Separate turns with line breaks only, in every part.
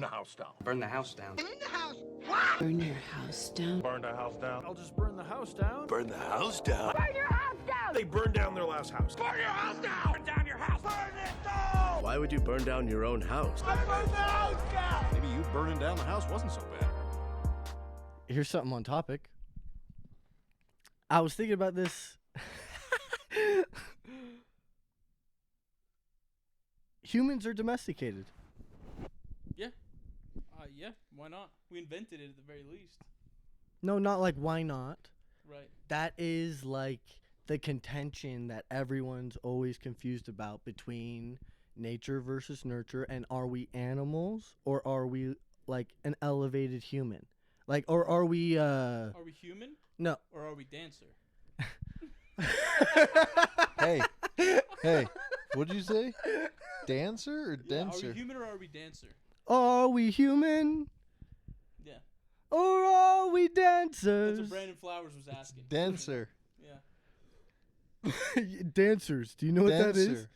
the house down.
Burn the house down.
Burn the house. What?
Burn your house down.
Burn the house down.
I'll just burn the house down.
Burn the house down.
Burn your house down.
They burned down their last house.
Burn your house down. Burn down your house. Burn it down.
Why would you burn down your own house?
I burn the house down.
Maybe you burning down the house wasn't so bad.
Here's something on topic. I was thinking about this. Humans are domesticated.
Yeah. Yeah, why not? We invented it at the very least.
No, not like why not.
Right.
That is like the contention that everyone's always confused about between nature versus nurture, and are we animals or are we like an elevated human? Like, or are we
Are we human?
No.
Or are we dancer?
Hey, what did you say? Dancer or
Yeah,
denser?
are we human or are we dancer?
Are we human
Yeah.
or are we dancers?
That's what Brandon Flowers was asking.
Denser.
Yeah.
Dancers. Do you know what that is?
Denser.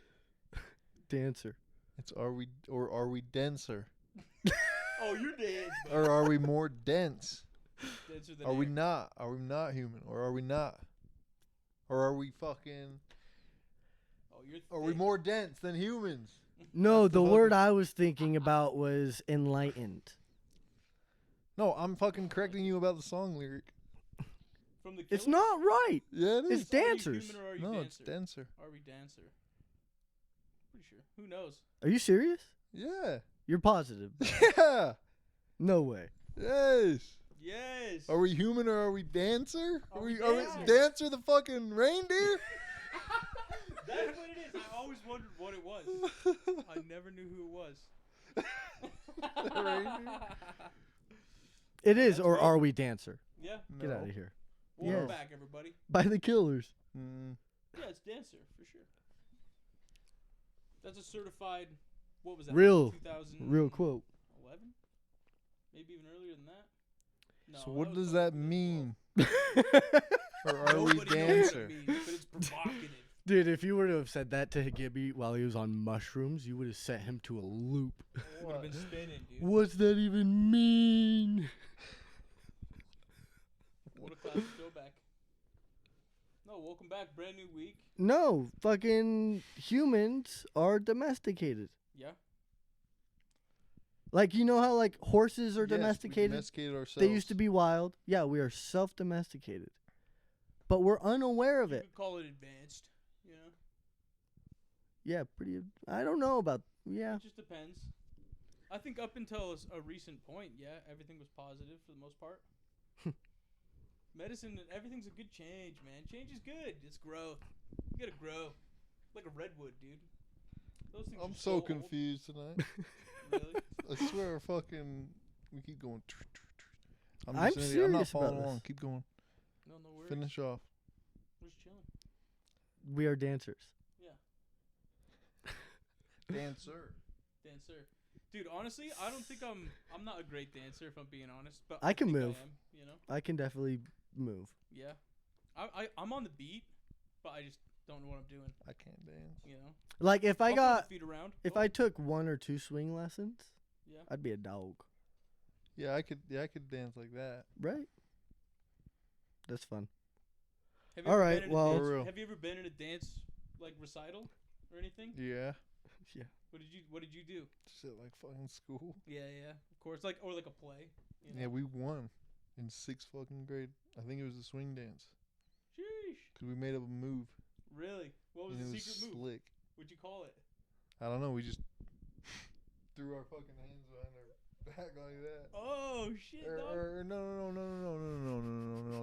Dancer.
It's are we denser?
Oh, you're dead.
Or are we more dense?
Denser than
Are we
air.
not? Are we not human? Or are we not? Or are we fucking
Oh, you're
are we
thick.
more dense than humans?
No, the word
fucking-
I was thinking about was enlightened.
No, I'm fucking correcting you about the song lyric.
From the
It's
Killers?
not right.
Yeah, it is.
It's
Are you
dancers.
human or are you
No,
dancer?
it's denser.
Are we dancer? Pretty sure. Who knows?
Are you serious?
Yeah.
You're positive?
Yeah.
No way.
Yes.
Yes.
Are we human or are we dancer?
Are
Are
we
we
dancer?
dancer the fucking reindeer?
That's what it is. I always wondered what it was. I never knew who it was.
It is,
That's
or
right.
are we dancer?
Yeah.
Get
No.
out of here.
Welcome
Yes.
back, everybody.
By the Killers.
Mm,
Yeah, it's dancer for sure. That's a certified. What was that?
Real
2011?
quote.
Maybe even earlier than that. No,
so what
was
does
probably
that mean?
2012.
Or are we
Nobody knows what
dancer?
it means, but it's provocative.
Dude, if you were to have said that to Gibby while he was on mushrooms, you would have set him to a loop.
Would have been spinning, dude.
What's that even mean?
What a classic throwback. No, welcome back. Brand new week.
No, fucking humans are domesticated.
Yeah.
Like, you know how, like, horses are
Yes, we
domesticated?
domesticated ourselves.
They used to be wild. Yeah, we are self-domesticated. But we're unaware of
You
it.
could call it advanced. You know.
Yeah, pretty. I don't know about. Yeah.
It just depends. I think up until a recent point, yeah, everything was positive for the most part. Medicine, everything's a good change, man. Change is good. It's growth. You gotta grow. Like a redwood, dude. Those things
I'm
are
so
old.
confused tonight.
Really?
I swear, fucking, we keep going.
I'm
just an idiot. I'm not
serious about
following along.
this.
Keep going.
No worries.
Finish off.
We're just chilling.
We are dancers.
Dancer.
Dancer. Dude, honestly, I don't think I'm not a great dancer if I'm being honest, but
I can
think
move.
I am, you know?
I can definitely move.
Yeah. I'm on the beat, but I just don't know what I'm doing,
I can't dance.
you know?
Like, if I
I'll put
got.
my feet around.
If
Oh,
I took 1 or 2 swing lessons,
yeah.
I'd be a dog.
Yeah, I could dance like that.
Right? That's fun.
Have you
All
ever
right,
been in a
well-
dance-
For real.
have you ever been in a dance like recital or anything?
Yeah.
Yeah.
What did you do?
Shit, like fucking school.
Yeah, of course, like or like a play. You know?
Yeah, we won in 6th fucking grade. I think it was a swing dance.
Sheesh.
Because we made up a move.
Really? What was
and
the
it was
secret move?
slick.
What'd you call it?
I don't know. We just threw our fucking hands behind our back like that.
Oh shit! dog.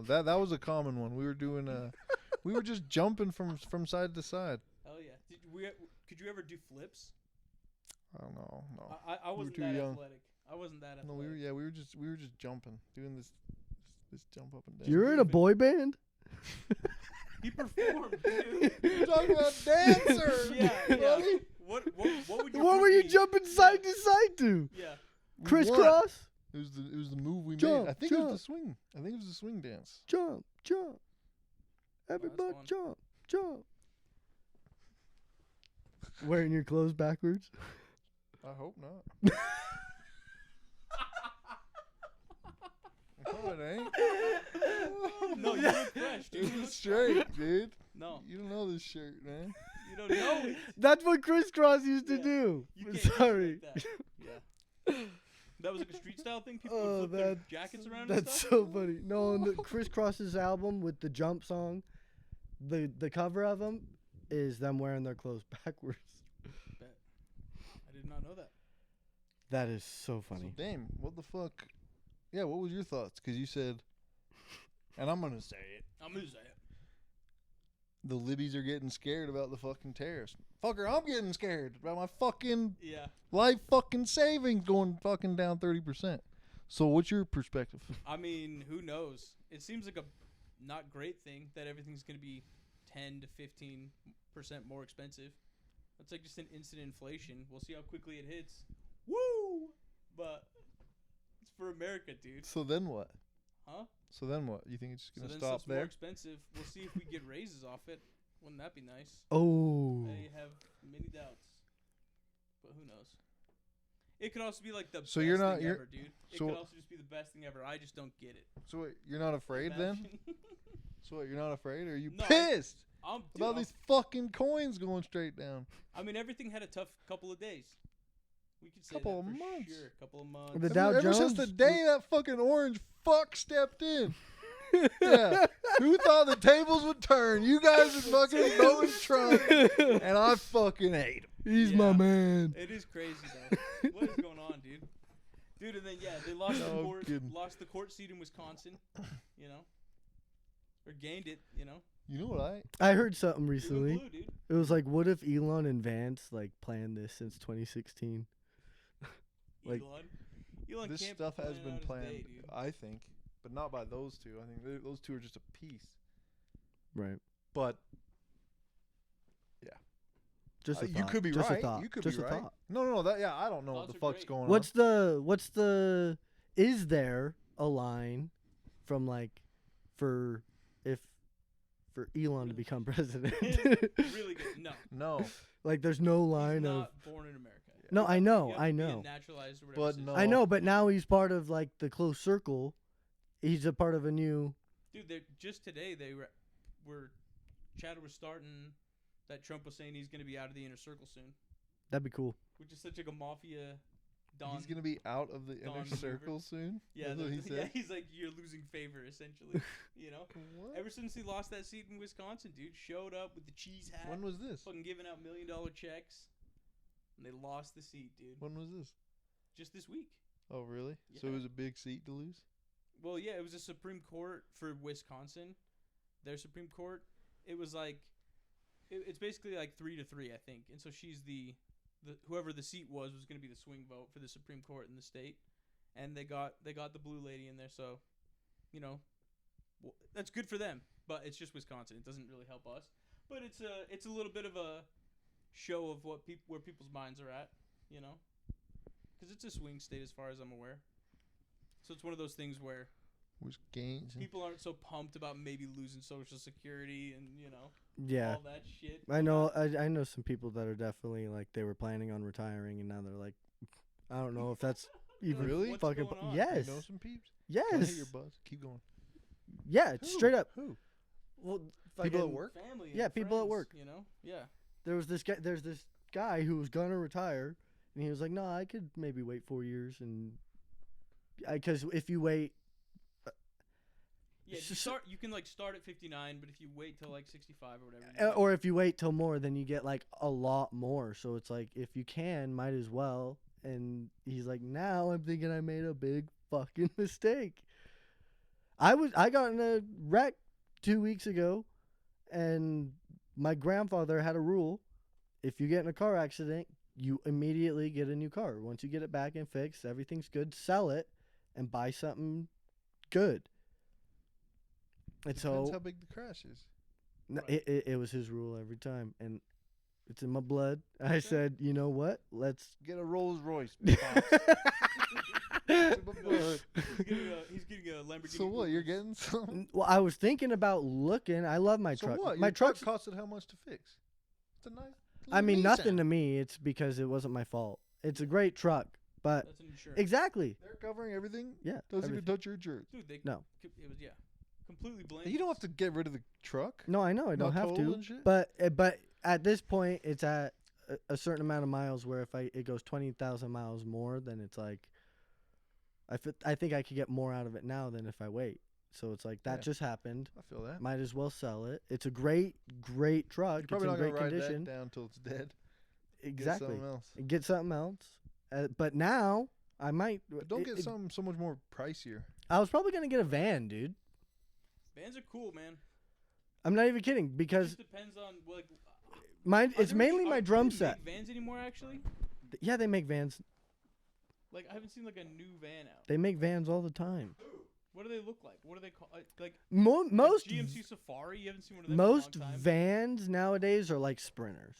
No. That was a common one. We were doing we were just jumping from side to side.
Hell yeah! Could you ever do flips?
I don't know. No.
I wasn't
too
that
young.
athletic. I wasn't that athletic.
No, we were just jumping, doing this jump up and down.
You're in a boy band?
He performed, dude.
You're talking about dancers.
Yeah.
buddy.
What would your
What were you
be?
jumping side to side to?
Yeah.
We
Crisscross?
won. It was the move we
Jump,
made. I think it was
jump.
the swing. I think it was the swing dance.
Jump, jump. Everybody
fun.
jump, jump. Wearing your clothes backwards?
I hope not. it ain't.
No, you look fresh, dude.
This
You look
is straight, dude.
No,
You don't know this shirt, man.
you don't know it.
That's what crisscross used to
Yeah.
do.
You can't
Sorry.
Like that. Yeah. That was like a street style thing. People
Oh,
would flip their
that-
jackets around. and
That's
stuff.
so funny. No, on the Crisscross's album with the jump song, the cover of them is them wearing their clothes backwards.
Bet. I did not know that.
That is so funny.
So, Dame, what the fuck? Yeah, what was your thoughts? Because you said, and I'm going to say it,
I'm gonna say it.
the Libbies are getting scared about the fucking tariffs. Fucker, I'm getting scared about my fucking
Yeah.
life fucking savings going fucking down 30%. So what's your perspective?
I mean, who knows? It seems like a not great thing that everything's gonna be 10 to 15% more expensive. That's like just an instant inflation. We'll see how quickly it hits. Woo! But it's for America, dude.
So then what?
Huh?
So then what? You think it's
So
going to
then
stop
it's more
there?
expensive. We'll see if we get raises off it. Wouldn't that be nice?
Oh.
I have many doubts. But who knows? It could also be like the
So
best
you're not-
thing
you're-
ever, dude. It
so-
could also just be the best thing ever. I just don't get it.
So what, you're not afraid then?
Imagine.
So what, you're not afraid? Are you
No,
pissed
Dude,
about these fucking coins going straight down?
I mean, everything had a tough couple of days. We could say
Couple
that
of
for
months.
Sure, couple of months.
The Dow
Ever since the
Jones-
day that fucking orange fuck stepped in. Yeah. Who thought the tables would turn? You guys would fucking vote Trump, and I fucking hate him.
He's
Yeah.
my man.
It is crazy though. What is going on, dude? Dude, and then yeah, they lost
No,
the
I'm
court,
kidding.
lost the court seat in Wisconsin. You know, or gained it. You know,
You know what
I heard something
Blue,
recently.
blue, dude.
It was like, what if Elon and Vance like planned this since 2016? Like-
Elon
This
can't
stuff has
plan
been
out his
planned,
day, dude.
I think, but not by those two. I think those two are just a piece.
Right.
But
Just a
you
thought.
could be
Just
right.
A thought.
You could
Just
be
a
right.
thought.
No, that yeah, I don't know what
Thoughts
the
are
fuck's
great.
going
What's the is there a line from like for Elon to become president?
Really good. No,
on. No,
Like there's no
he's
line of
not born in America.
No, I
You
know,
have to
I
be a
know.
naturalized or whatever.
But
citizen.
no.
I know, but now he's part of like the close circle. He's a part of a new
Dude, just today they were chatter was starting that Trump was saying he's going to be out of the inner circle soon,
that'd be cool.
which is such like a mafia don.
he's gonna be out of the
Don
inner
maneuver.
circle soon.
yeah,
That's what he
yeah,
said.
he's like you're losing favor essentially. You know,
What?
ever since he lost that seat in Wisconsin, dude, showed up with the cheese hat,
When was this?
fucking giving out $1 million checks, and they lost the seat, dude.
When was this?
Just this week.
Oh, really? So it
Yeah.
was a big seat to lose.
Well, yeah, it was a Supreme Court for Wisconsin. Their Supreme Court. It was like, it's basically like 3-3, I think. And so she's the whoever the seat was going to be the swing vote for the Supreme Court in the state, and they got the blue lady in there. So, you know, that's good for them. But it's just Wisconsin. It doesn't really help us. But it's a little bit of a show of where people's minds are at. You know, because it's a swing state as far as I'm aware. So it's one of those things where
Which gains?
people aren't so pumped about maybe losing Social Security and
Yeah.
all that shit.
I know I know some people that are definitely like they were planning on retiring and now they're like I don't know if that's even
Really?
What's
fucking
going on?
You
yes.
know some peeps?
Yes.
Wanna hit your buzz? Keep going.
Yeah, it's
Who?
straight up.
Who?
Well,
People at
fucking-
work?
Family. And
Yeah, people at
friends,
work.
Yeah.
There's this guy who was gonna retire and he was like, "No, I could maybe wait 4 years and cuz if you wait
Yeah, you can like start at 59, but if you wait till like 65 or whatever.
or if you wait till more then you get like a lot more. So it's like if you can, might as well." And he's like, "Now I'm thinking I made a big fucking mistake." I got in a wreck 2 weeks ago, and my grandfather had a rule: if you get in a car accident, you immediately get a new car. Once you get it back and fixed, everything's good. Sell it and buy something good. And
Depends
so
how big the crash is.
Right.
it was his rule every time, and it's in my blood. I said, you know what? Let's.
Get a Rolls Royce.
He's getting a Lamborghini.
So what? You're
Urus.
getting some?
Well, I was thinking about looking. I love my
So
truck.
what?
My
Your truck
truck's.
costed how much to fix? It's a nice.
I mean,
Nissan.
nothing to me. It's because it wasn't my fault. It's a great truck, But
That's an insurance.
exactly.
They're covering everything.
Yeah.
Doesn't even
everything.
touch your insurance.
Dude, they
No.
It was completely blameless.
You don't have to get rid of the truck.
No, I know I don't
Not
have
total
to.
and shit?
But at this point, it's at a certain amount of miles where if it goes 20,000 miles more, then it's like I think I could get more out of it now than if I wait. So it's like that
Yeah.
just happened.
I feel that.
Might as well sell it. It's a great truck.
You're probably
it's
not
in
gonna
great
ride
condition.
that down till it's dead. Get
Exactly.
something else.
Get something else. But now I might.
But don't get something so much more pricier.
I was probably gonna get a van, dude.
Vans are cool, man.
I'm not even kidding
It
because
just depends on like.
mine.
Are
It's
there
mainly
any-
my
are-
drum
do they
set.
make Vans anymore, actually?
Yeah, they make vans.
Like I haven't seen like a new van out.
They make vans all the time.
What do they look like? What do they call like
Most
GMC Safari? You haven't seen one of them in a
most
long time.
vans nowadays are like sprinters.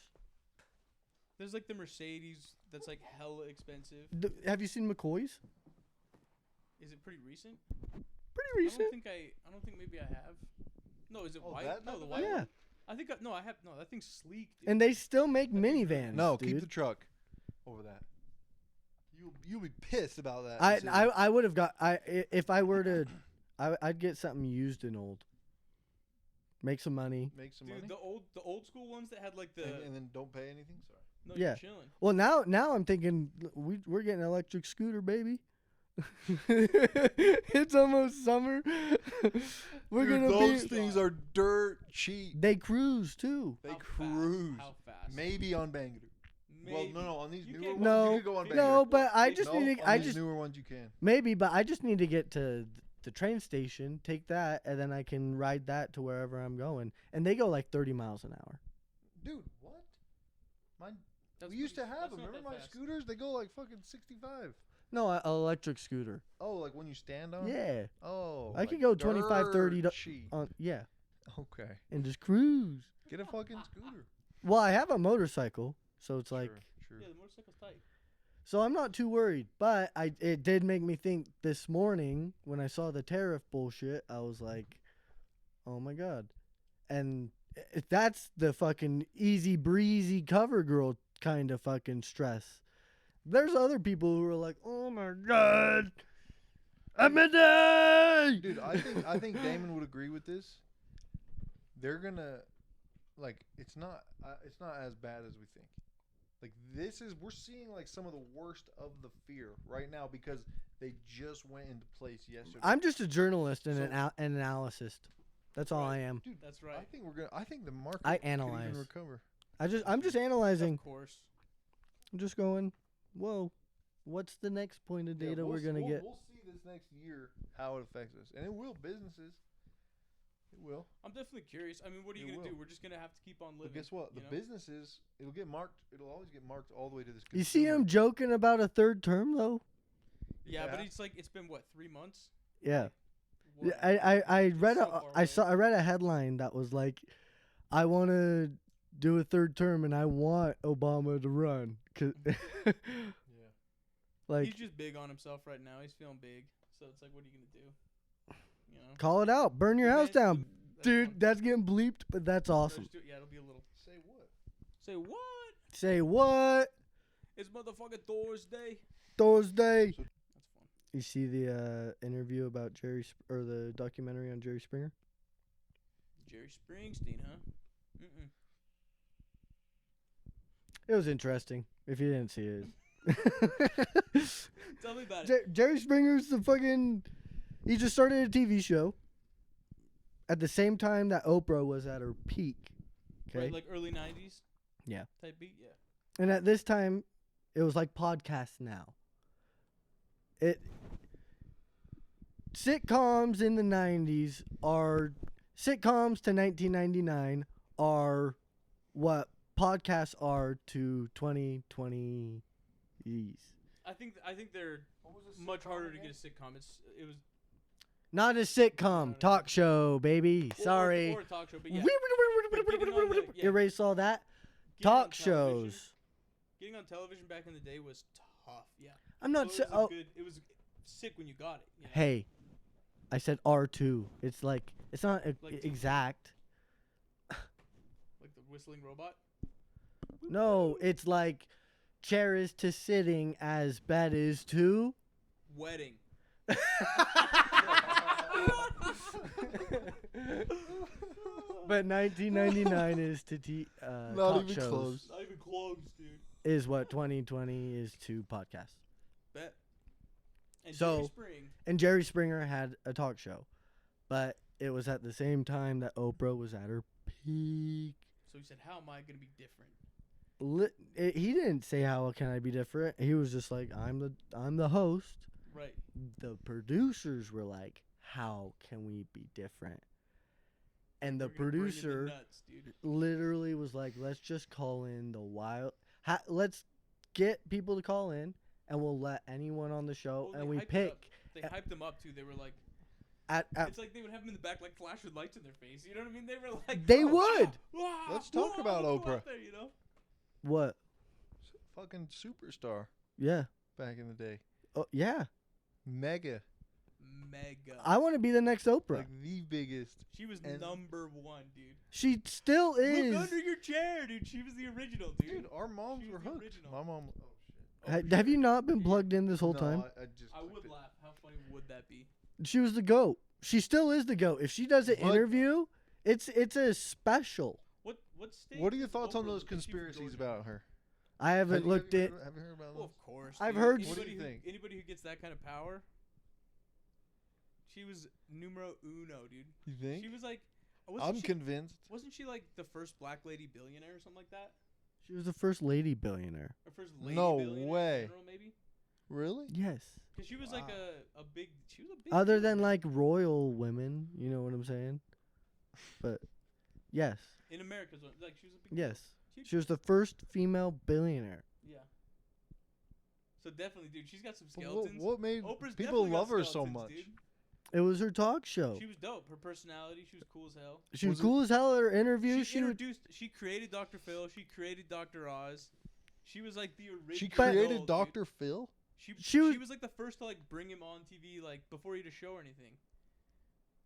There's like the Mercedes that's like hella expensive.
Have you seen McCoy's?
Is it pretty recent?
Pretty
I
recent.
don't think maybe I have. No, is it
Oh,
white?
that
No,
type
the
of
white.
van?
Yeah,
one? I think no, I have no. That thing's sleek, dude.
and they still make
That thing's really
minivans.
No,
dude.
keep the truck over that. You'll be pissed about that.
I
decision.
I would have got if I were to I'd get something used and old. Make some money.
make some
Dude,
money.
the old school ones that had like the
and then don't pay anything. Sorry.
no,
Yeah.
you're chilling.
Well, now I'm thinking we're getting an electric scooter, baby. It's almost summer. We're
Dude,
gonna
those
be.
things are dirt cheap.
They cruise too.
They
How
cruise.
Fast? How fast?
Maybe on Bangalore. Well,
Maybe.
no, on these
You
newer
can't-
ones
No,
you can go on
no,
Bangalore.
No, but I just
No,
need to.
on
I
these
just
newer ones you can.
maybe, but I just need to get to the train station, take that, and then I can ride that to wherever I'm going. And they go like 30 miles an hour.
Dude, what? Mine.
That's
We used to
pretty-
have
that's
them.
not
Remember
that
my
fast.
scooters? They go like fucking 65.
No, an electric scooter.
Oh, like when you stand on?
Yeah.
Oh.
I could
like
go 25, 30
dirt cheap.
yeah,
Okay.
and just cruise.
Get a fucking scooter.
Well, I have a motorcycle, so it's like.
True.
Yeah, the motorcycle's tight.
So I'm not too worried, but it did make me think this morning when I saw the tariff bullshit. I was like, "Oh my god!" And that's the fucking easy breezy cover girl kind of fucking stress. There's other people who are like, "Oh my god, I'm a day."
Dude, I think Damon would agree with this. They're gonna, like, it's not as bad as we think. Like we're seeing like some of the worst of the fear right now because they just went into place yesterday.
I'm just a journalist and
So-
an analyst. That's all I am.
Dude,
That's right.
I think the market
I
could
analyze.
even recover.
I'm just analyzing.
Of course.
I'm just going, whoa, what's the next point of
Yeah,
data we're gonna get?
We'll see this next year how it affects us, and it will. Businesses, it will.
I'm definitely curious. I mean, what are you
It
gonna do?
will.
We're just gonna have to keep on living.
But guess what?
you
The
know?
businesses, it'll get marked. It'll always get marked all the way to this.
You see him joking about a third term though?
Yeah, but
Yeah.
it's like it's been what 3 months.
Yeah.
What?
I read
so far
I read a headline that was like, I want to do a third term and I want Obama to run. 'Cause
Yeah.
like
He's just big on himself right now. He's feeling big, so it's like, what are you gonna do? You know.
call it out, burn your house
Man,
down,
that's
dude.
fun.
That's getting bleeped, but that's awesome.
Yeah, it'll be a little.
Say what?
Say what?
Say what?
It's motherfucking Thursday.
Thursday.
That's fun.
You see the interview about or the documentary on Jerry Springer?
Jerry Springsteen, huh? Mm-mm.
It was interesting. If you didn't see it.
Tell me about it.
Jerry Springer's the fucking. He just started a TV show. At the same time that Oprah was at her peak. Okay.
Right, like early '90s.
Yeah.
Type beat, yeah.
And at this time, it was like podcasts now. Sitcoms in the 90s are. Sitcoms to 1999 are what podcasts are to 2020s.
I think they're much harder to get a sitcom. It was
Not a sitcom, talk show, baby. Sorry.
or a talk show, but yeah. yeah.
Erase all that.
Getting on
Talk
television-
shows.
Getting on television back in the day was tough. Yeah.
I'm not.
So
Oh,
it was sick when you got it. You know?
hey, I said R2. It's like it's not
Like
exact.
Like the whistling robot.
No, it's like chair is to sitting as bed is to.
Wedding.
But 1999 is to
Not
talk
even
shows.
close.
Not even close, dude.
Is what 2020 is to podcasts.
Bet. And
So-
Jerry Spring.
And Jerry Springer had a talk show, but it was at the same time that Oprah was at her peak.
So he said, "How am I gonna be different?"
He didn't say how can I be different. He was just like, I'm the host.
Right.
The producers were like, how can we be different? And the
We're gonna bring in the
producer
nuts, dude.
literally was like, let's just call in the wild. Let's get people to call in, and we'll let anyone on the show,
Well,
and
they
we
hyped it
pick.
up. They hyped them up too. They were like,
At
it's like they would have them in the back, like flash with lights in their face. You know what I mean? They were like,
They
"Oh,
would."
wow,
Let's talk
wow,
about
look who
Oprah.
out there, you know?
what?
Fucking superstar
Yeah.
back in the day.
Oh yeah.
Mega.
Mega.
I want to be the next Oprah.
Like the biggest.
She was
and-
number one, dude.
She still is.
Look under your chair, dude. She was the original, dude.
Dude, our moms
She
were
was the
hooked.
original.
My mom. Oh, shit.
Have you not been plugged in this whole
No,
time?
I just
I
clicked
would
it.
laugh. How funny would that be?
She was the GOAT. She still is the GOAT. If she does an
What-
interview, it's a special.
What state?
What are your
does
thoughts on
Oprah
those
live in? She's from
conspiracies
Georgia.
about her?
I haven't looked
have
at.
you heard about
Well,
those?
of course.
I've
dude.
heard-
What do
Anybody
you think?
Anybody who gets that kind of power, she was numero uno, dude.
You think?
She was like,
I'm convinced.
wasn't she like the first black lady billionaire or something like that?
She was the first lady billionaire.
Or first lady
No
billionaire
way.
in general, maybe?
Really?
Yes.
Because she was like
Wow.
a big. She was a big.
Other
deal,
than
man.
like royal women, you know what I'm saying? But yes,
in America, like she was a big. deal.
yes,
Huge
she was the first female billionaire.
Yeah. So definitely, dude, she's got some
But
skeletons.
what made
Oprah's
people
definitely got
love her so
skeletons,
much?
dude.
It was her talk show.
She was dope. Her personality, she was cool as hell.
She was
Was it-
cool as hell at her interview.
She
Would,
introduced. She created Dr. Phil. She created Dr. Oz. She was like the original.
She
But-
created
dude.
Dr. Phil?
She
She was-
was like the first to like bring him on TV like before he had a show or anything.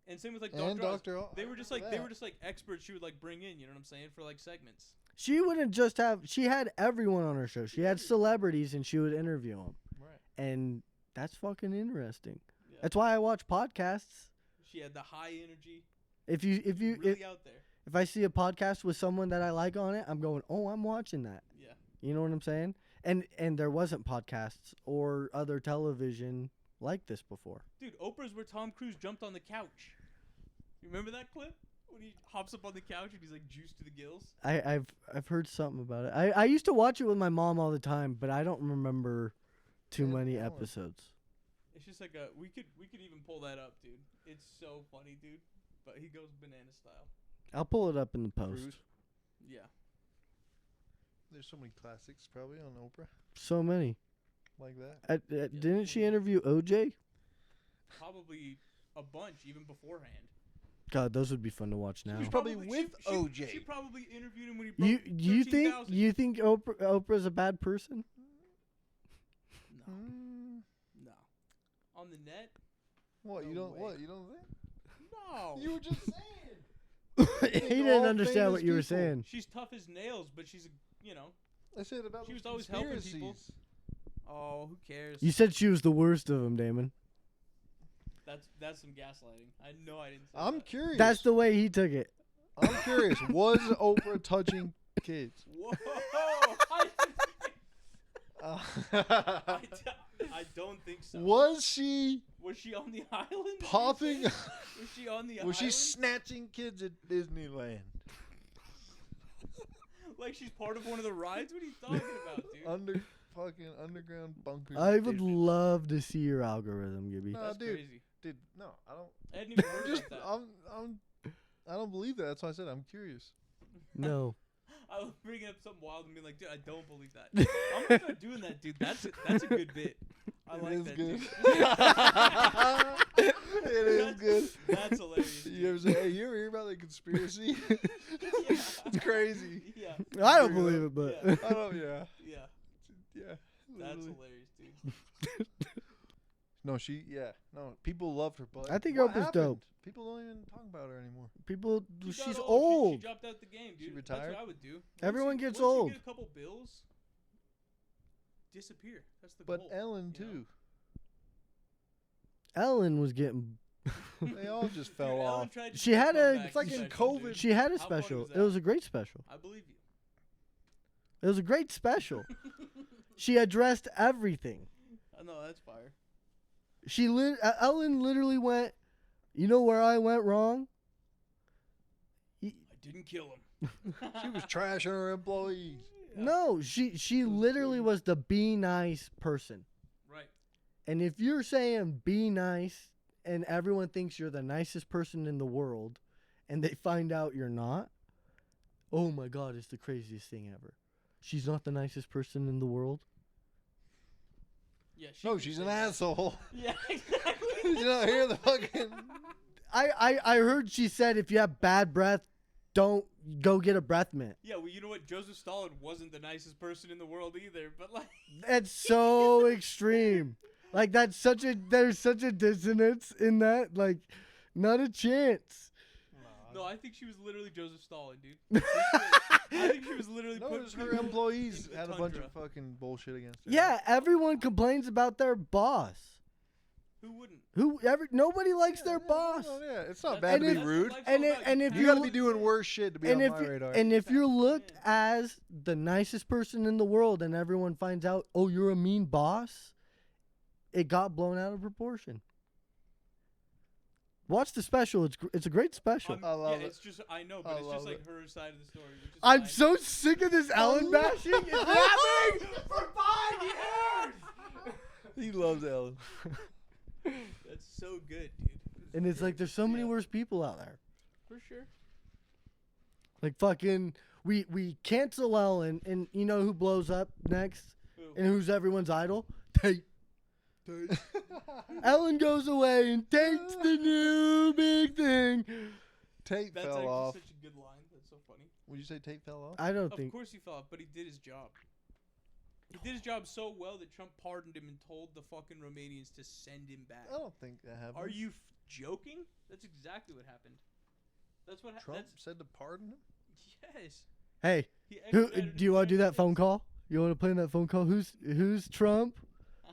And same with like
And
Dr. Oz.
Dr. O-
They
I
were just
remember
like they
that.
were just like experts she would like bring in, you know what I'm saying, for like segments.
she wouldn't just have. She had everyone on her show. She had celebrities, and she would interview them.
Right.
And that's fucking interesting.
Yeah.
That's why I watch podcasts.
She had the high energy.
If
Really out there.
if I see a podcast with someone that I like on it, I'm going, oh, I'm watching that.
Yeah.
You know what I'm saying? And there wasn't podcasts or other television like this before.
Dude, Oprah's where Tom Cruise jumped on the couch. You remember that clip? When he hops up on the couch and he's like juiced to the gills?
I've heard something about it. I used to watch it with my mom all the time, but I don't remember too
Yeah,
many
that one.
episodes.
It's just like a we could even pull that up, dude. It's so funny, dude. But he goes banana style.
I'll pull it up in the post.
Cruise.
Yeah.
There's so many classics probably on Oprah
So many.
like that.
Didn't she interview OJ?
Probably a bunch even beforehand.
God, those would be fun to watch now.
was probably with
she
OJ.
probably interviewed him when he broke
You think
13,000.
Oprah's a bad person?
No.
Mm,
No. On the net?
what
No
you don't?
way.
What you don't think?
No.
You were just saying.
He
Think
didn't
all
understand
famous
what you were
people.
saying.
She's tough as nails, but she's a,
I said about
She
those
was always helping people.
conspiracies.
oh, who cares?
You said she was the worst of them, Damon.
That's some gaslighting. I know I didn't say
I'm
that.
curious.
That's the way he took it.
I'm curious. Was Oprah touching kids?
Whoa!
Uh,
I don't think so.
was she
Was she on the island? did you
popping?
say? Was she on the
Was she
island?
snatching kids at Disneyland?
Like she's part of one of the rides? What are you talking about, dude?
Fucking underground bunkers.
I
at
would
Disney.
love to see your algorithm, Gibby.
No,
That's
dude.
crazy.
Dude, no, I don't.
I hadn't even heard
Just,
about that.
I don't believe that. That's why I said I'm curious.
No.
I was bringing up something wild and being like, dude, I don't believe that. I'm gonna start doing that, dude. That's a good bit. I
It
like
is
that,
good.
dude.
It is good.
That's hilarious.
You ever say, hey, you ever hear about the conspiracy? It's crazy.
Yeah.
I don't believe it, but
Yeah.
I don't. Yeah.
Yeah.
Yeah.
That's
literally.
hilarious, dude.
No, she. Yeah. No, people loved her, but
I think
what
Oprah's
happened?
dope.
People don't even talk about her anymore.
people,
She got
she's
She
old.
dropped out the game, dude.
She
That's
retired?
what I would do.
Everyone
Once
gets
you
old.
get a couple bills. disappear. That's the
But
goal.
Ellen
you know?
too.
Ellen was getting.
They all just
Dude,
fell
Ellen
off.
tried to
She
do
had a
comeback
fucking
special,
COVID.
dude.
She had a
How funny
special.
was
It
that?
was a great special.
I believe you.
It was a great special. She addressed everything.
I know that's fire.
Ellen literally went. You know where I went wrong?
I didn't kill him.
She was trashing her employees.
Yeah.
No, she literally was the be nice person.
Right.
And if you're saying be nice and everyone thinks you're the nicest person in the world and they find out you're not, oh my God, it's the craziest thing ever. She's not the nicest person in the world.
Yeah.
No, she's an asshole.
Yeah, exactly.
You not hear the fucking.
I heard she said if you have bad breath, don't go get a breath mint.
Yeah, well, you know what? Joseph Stalin wasn't the nicest person in the world either, but like.
That's so extreme. Like there's such a dissonance in that. Like, not a chance.
No, I think she was literally Joseph Stalin, dude. I think she was literally.
No,
putting
it was her
people
employees
into the
had a bunch of
tundra.
fucking bullshit against her.
Yeah, everyone complains about their boss.
Who wouldn't?
Nobody likes their boss.
Oh, yeah, it's not
That's-
bad to
And
be
if-
rude.
and if
You gotta be doing worse shit to be
And
on
if
my
you,
radar.
and if you're
Exactly,
looked
yeah.
as the nicest person in the world and everyone finds out, oh, you're a mean boss, it got blown out of proportion. Watch the special. It's a great special.
I love
yeah,
it.
it's just I know, but
I
it's just
love
like
it.
her side of the story. Which is
I'm
fine.
so sick of this Ellen bashing. It's happening for 5 years.
He loves Ellen.
That's so good, dude.
And it's like there's so many
Yeah.
worse people out there.
For sure.
Like fucking, we cancel Ellen, and you know who blows up next,
Who?
and who's everyone's idol? Tate. Ellen goes away, and Tate's the new big thing.
Tate
That's
fell
actually
off.
such a good line. That's so funny.
Would you say Tate fell off?
I don't
Of
think.
course he fell off, but he did his job. He did his job so well that Trump pardoned him and told the fucking Romanians to send him back.
I don't think that happened.
Are you joking? That's exactly what happened. That's what
Trump
happened.
said to pardon him?
Yes.
Hey,
He
who
extradited
do you
him
want to do
United
that phone
States.
call? You want to play in that phone call? Who's Trump?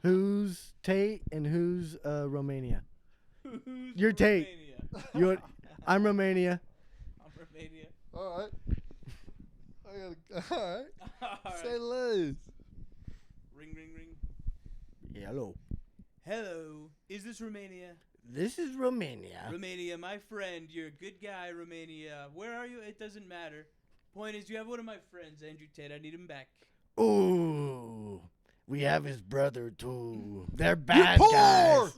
Who's Tate? And who's Romania?
Who's
You're Tate.
Romania?
You want, I'm Romania.
I'm Romania.
All right. I gotta. All right.
All
Say
right.
Liz.
Ring, ring, ring.
Yeah, hello.
Hello. Is this Romania?
This is Romania.
Romania, my friend. You're a good guy, Romania. Where are you? It doesn't matter. Point is, you have one of my friends, Andrew Tate. I need him back.
Ooh, we have his brother too. They're bad
You're poor.
guys.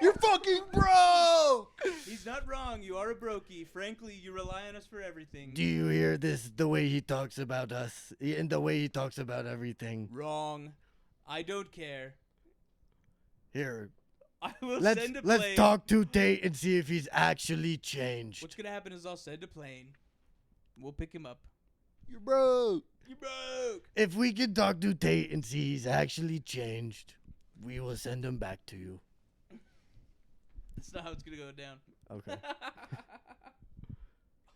You're fucking broke.
He's not wrong. You are a brokey. Frankly, you rely on us for everything.
Do you hear this? The way he talks about us and the way he talks about everything.
Wrong. I don't care.
Here,
I will
let's
send a plane.
let's talk to Tate and see if he's actually changed.
What's gonna happen is I'll send a plane. We'll pick him up.
You're broke.
You broke.
If we can talk to Tate and see he's actually changed, we will send him back to you.
That's not how it's gonna go down.
Okay.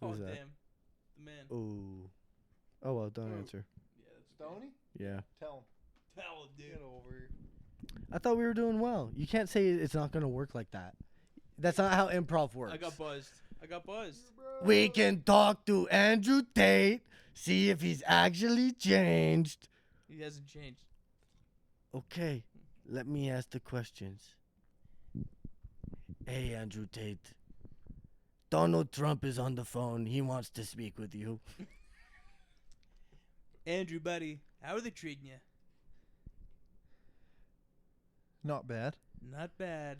Oh
Who's
damn,
that?
the man.
Ooh. Oh well, don't
Oh.
answer.
Yeah, that's
Stoney?
Yeah.
Tell him.
Tell him, dude.
Get over here.
I thought we were doing well. You can't say it's not gonna work like that. That's not how improv works.
I got buzzed.
We can talk to Andrew Tate, see if he's actually changed.
He hasn't changed.
Okay, let me ask the questions. Hey, Andrew Tate. Donald Trump is on the phone. He wants to speak with you.
Andrew, buddy, how are they treating you?
Not bad.
Not bad.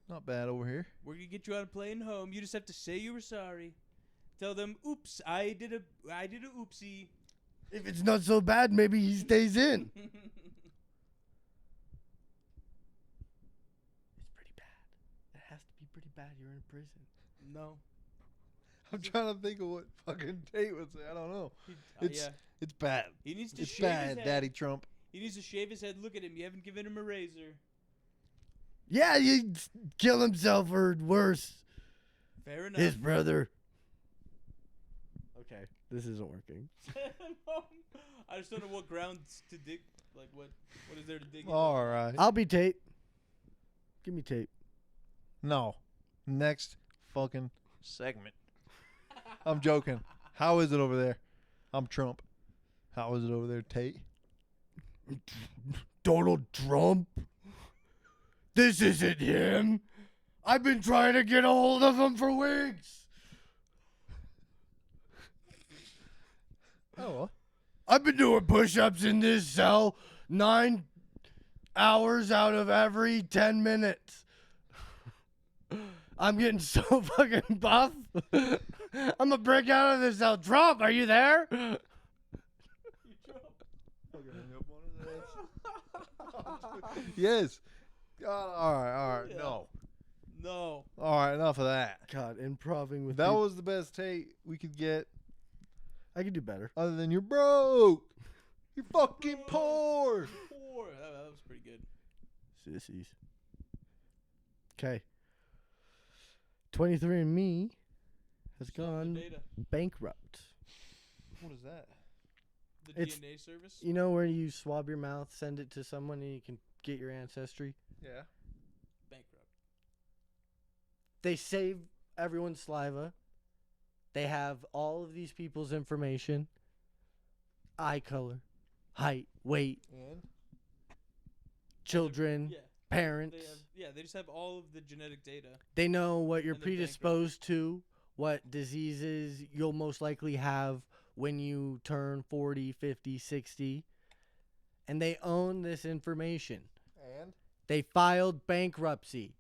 Not bad over here.
We're gonna get you on a plane home. You just have to say you were sorry. Tell them, "Oops, I did a oopsie."
If it's not so bad, maybe he stays in. It's pretty bad. It has to be pretty bad. You're in prison.
No.
I'm trying to think of what fucking Tate would say. I don't know. It's
Yeah.
it's bad.
He needs to
It's
shave his
bad,
head.
Daddy Trump.
He needs to shave his head. Look at him. You haven't given him a razor.
Yeah, he'd kill himself or worse.
Fair enough.
His brother. Okay, this isn't working.
I just don't know what grounds to dig. Like what is there to dig?
All right.
I'll be Tate. Give me Tate.
No. Next fucking segment. I'm joking. How is it over there? I'm Trump. How is it over there, Tate?
Donald Trump? This isn't him. I've been trying to get a hold of him for weeks.
Oh,
I've been doing push-ups in this cell 9 hours out of every 10 minutes. I'm getting so fucking buff. I'm gonna break out of this cell. Trump, are you there?
yes. All right.
Yeah.
No.
No.
All right, enough of that.
God, improving with
That
you.
was the best Tate we could get,
I could do better.
other than you're broke. You're fucking poor.
Poor. That was pretty good.
Sissies. Okay. 23andMe has
Some of the
gone
data.
bankrupt.
What is that?
The
It's-
DNA service.
You know where you swab your mouth, send it to someone, and you can get your ancestry?
Yeah.
Bankrupt.
They save everyone's saliva. They have all of these people's information. Eye color, height, weight,
And
children,
Yeah.
parents.
They just have all of the genetic data.
They know what you're
And they're bankrupt.
predisposed to, what diseases you'll most likely have when you turn 40, 50, 60. And they own this information. They filed bankruptcy.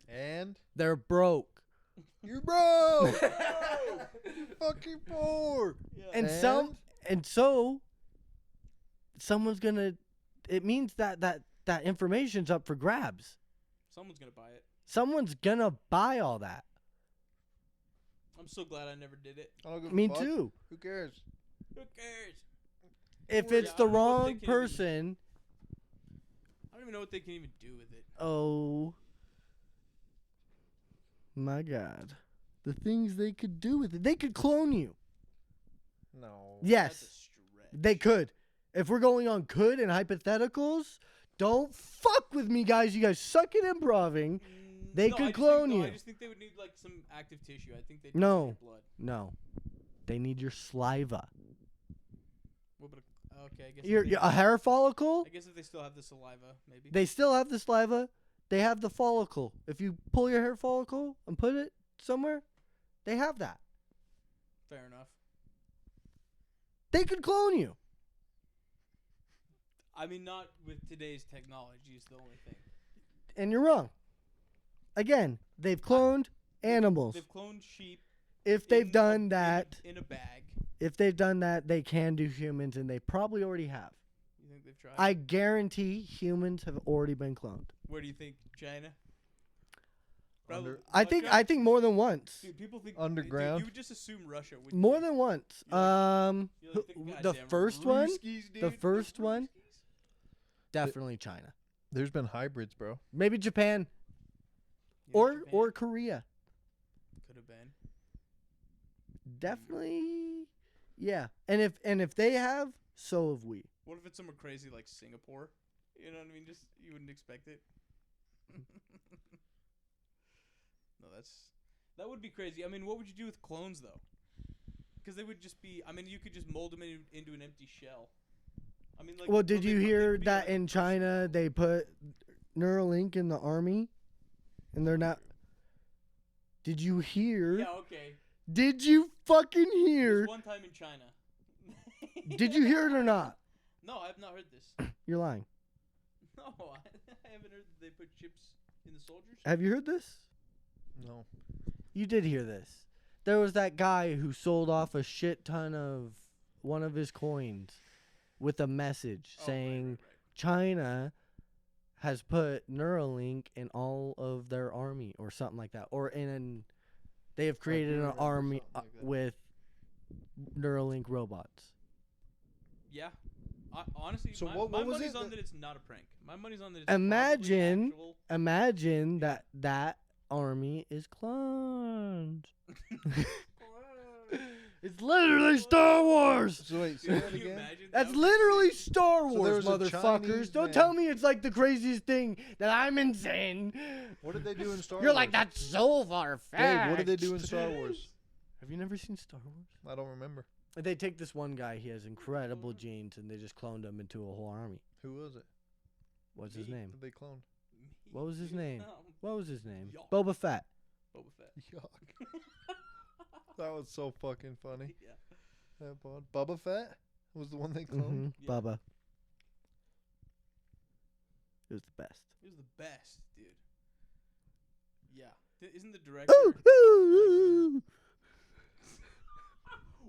and
They're broke.
you're broke. Fucking poor.
Yeah.
And so someone's gonna, it means that information's up for grabs.
Someone's gonna buy it.
Someone's gonna buy all that.
I'm so glad I never did it.
I don't give a
Me
fuck.
too.
Who cares?
Who cares?
If
Yeah,
it's
I
the
don't know if they
wrong
can even-
person,
I don't even know what they can even do with it.
oh my God. The things they could do with it. They could clone you.
No.
That's a
Yes,
stretch.
they could. If we're going on could and hypotheticals, don't fuck with me, guys. You guys suck at improving. They
No,
could
I just
clone
think,
you.
No, I just think they would need like some active tissue. I think they
No.
your blood.
No. They need your saliva.
What about okay, I guess.
Your,
if they,
a hair follicle?
I guess if they still have the saliva, maybe.
They still have the saliva. They have the follicle. If you pull your hair follicle and put it somewhere, they have that.
Fair enough.
They could clone you.
I mean, not with today's technology is the only thing.
And you're wrong. Again, they've cloned animals.
They've cloned sheep.
If they've
in
done
a-
that,
in a bag.
if they've done that, they can do humans, and they probably already have.
You think they've tried?
I guarantee humans have already been cloned.
Where do you think? China?
Under-
I think more than once.
Dude, people think
Underground?
Dude, you would just assume Russia. Wouldn't
More
you?
than once.
You're like,
The
"Goddamn
first one,
Ruskies,
the
dude,
first one,
Ruskies?"
definitely China.
There's been hybrids, bro.
Maybe Japan
You think Japan
or Korea.
could have been.
Definitely, yeah. And if they have, so have we.
What if it's somewhere crazy like Singapore? You know what I mean? Just you wouldn't expect it. No, that would be crazy. I mean, what would you do with clones though? Because they would just be. I mean, you could just mold them into an empty shell. I mean, like.
Well, did you hear
they'd be
that
like a
in
person.
China they put Neuralink in the army, and they're not? Did you hear?
Yeah. Okay.
Did you fucking
There's
hear?
one time in China.
Did you hear it or not?
No, I have not heard this.
You're lying.
No, I haven't heard that they put chips in the soldiers.
Have you heard this?
No.
You did hear this. There was that guy who sold off a shit ton of one of his coins with a message
Oh, right,
saying
right.
China has put Neuralink in all of their army or something like that. Or they have created an
Neuralink or
army
something like that.
with Neuralink robots.
Yeah. Honestly,
So
my
what was
money's
it
on
that-
that it's not a prank. My money's on that it's probably
Imagine,
actual.
imagine that army is cloned. It's literally Star Wars.
So wait, say
Dude,
that
can you
again.
imagine? That
That's
would be
literally
crazy.
Star
there
Wars,
was a Chinese
motherfuckers. Don't
man-
tell me it's like the craziest thing that I'm insane.
What did they do in Star
You're
Wars?
like, that's so far
Dave, what did they do in Star Wars?
Have you never seen Star Wars?
I don't remember.
They take this one guy, he has incredible genes, and they just cloned him into a whole army.
Who was it?
What's his
Me.
name?
That they cloned?
What was his name? What was his name?
Yuck.
Boba Fett.
Boba Fett.
Yuck. That was so fucking funny.
Yeah.
That pod. Bubba Fett was the one they cloned.
Yeah.
Bubba. It was the best.
He was the best, dude. Yeah. Isn't the director?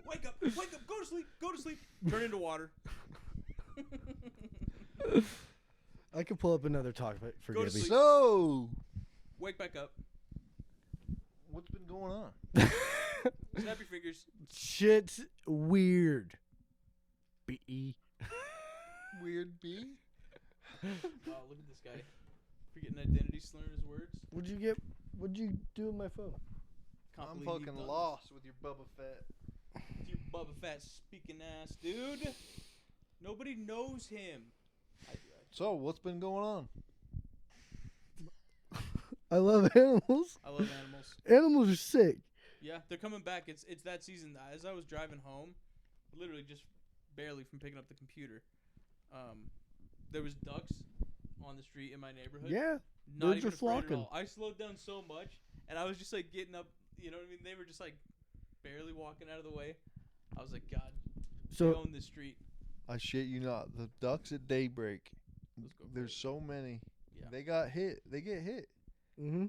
Wake up! Wake up! Go to sleep! Go to sleep! Turn into water.
I could pull up another topic.
Go to
Forgive me.
sleep.
So,
Wake back up.
what's been going on?
Snap your fingers.
Shit's weird. B-E.
Weird B.
Oh, look at this guy. Forgetting identity, slurring his words.
What'd you do with my phone?
Can't
I'm
believe you've
fucking
done
lost with your Bubba Fett.
this. You Bubba Fett speaking ass, dude. Nobody knows him. I do.
So, what's been going on?
I love animals.
I love animals.
Animals are sick.
Yeah, they're coming back. It's that season. As I was driving home, literally just barely from picking up the computer, there was ducks on the street in my neighborhood.
Yeah.
Not
birds
even
are
afraid at
flocking.
all. I slowed down so much, and I was just like getting up. You know what I mean? They were just like barely walking out of the way. I was like, God, they
So
own this street.
I shit you not. The ducks at daybreak.
Let's go.
There's so many.
Yeah.
They got hit. They get hit.
mm-hmm.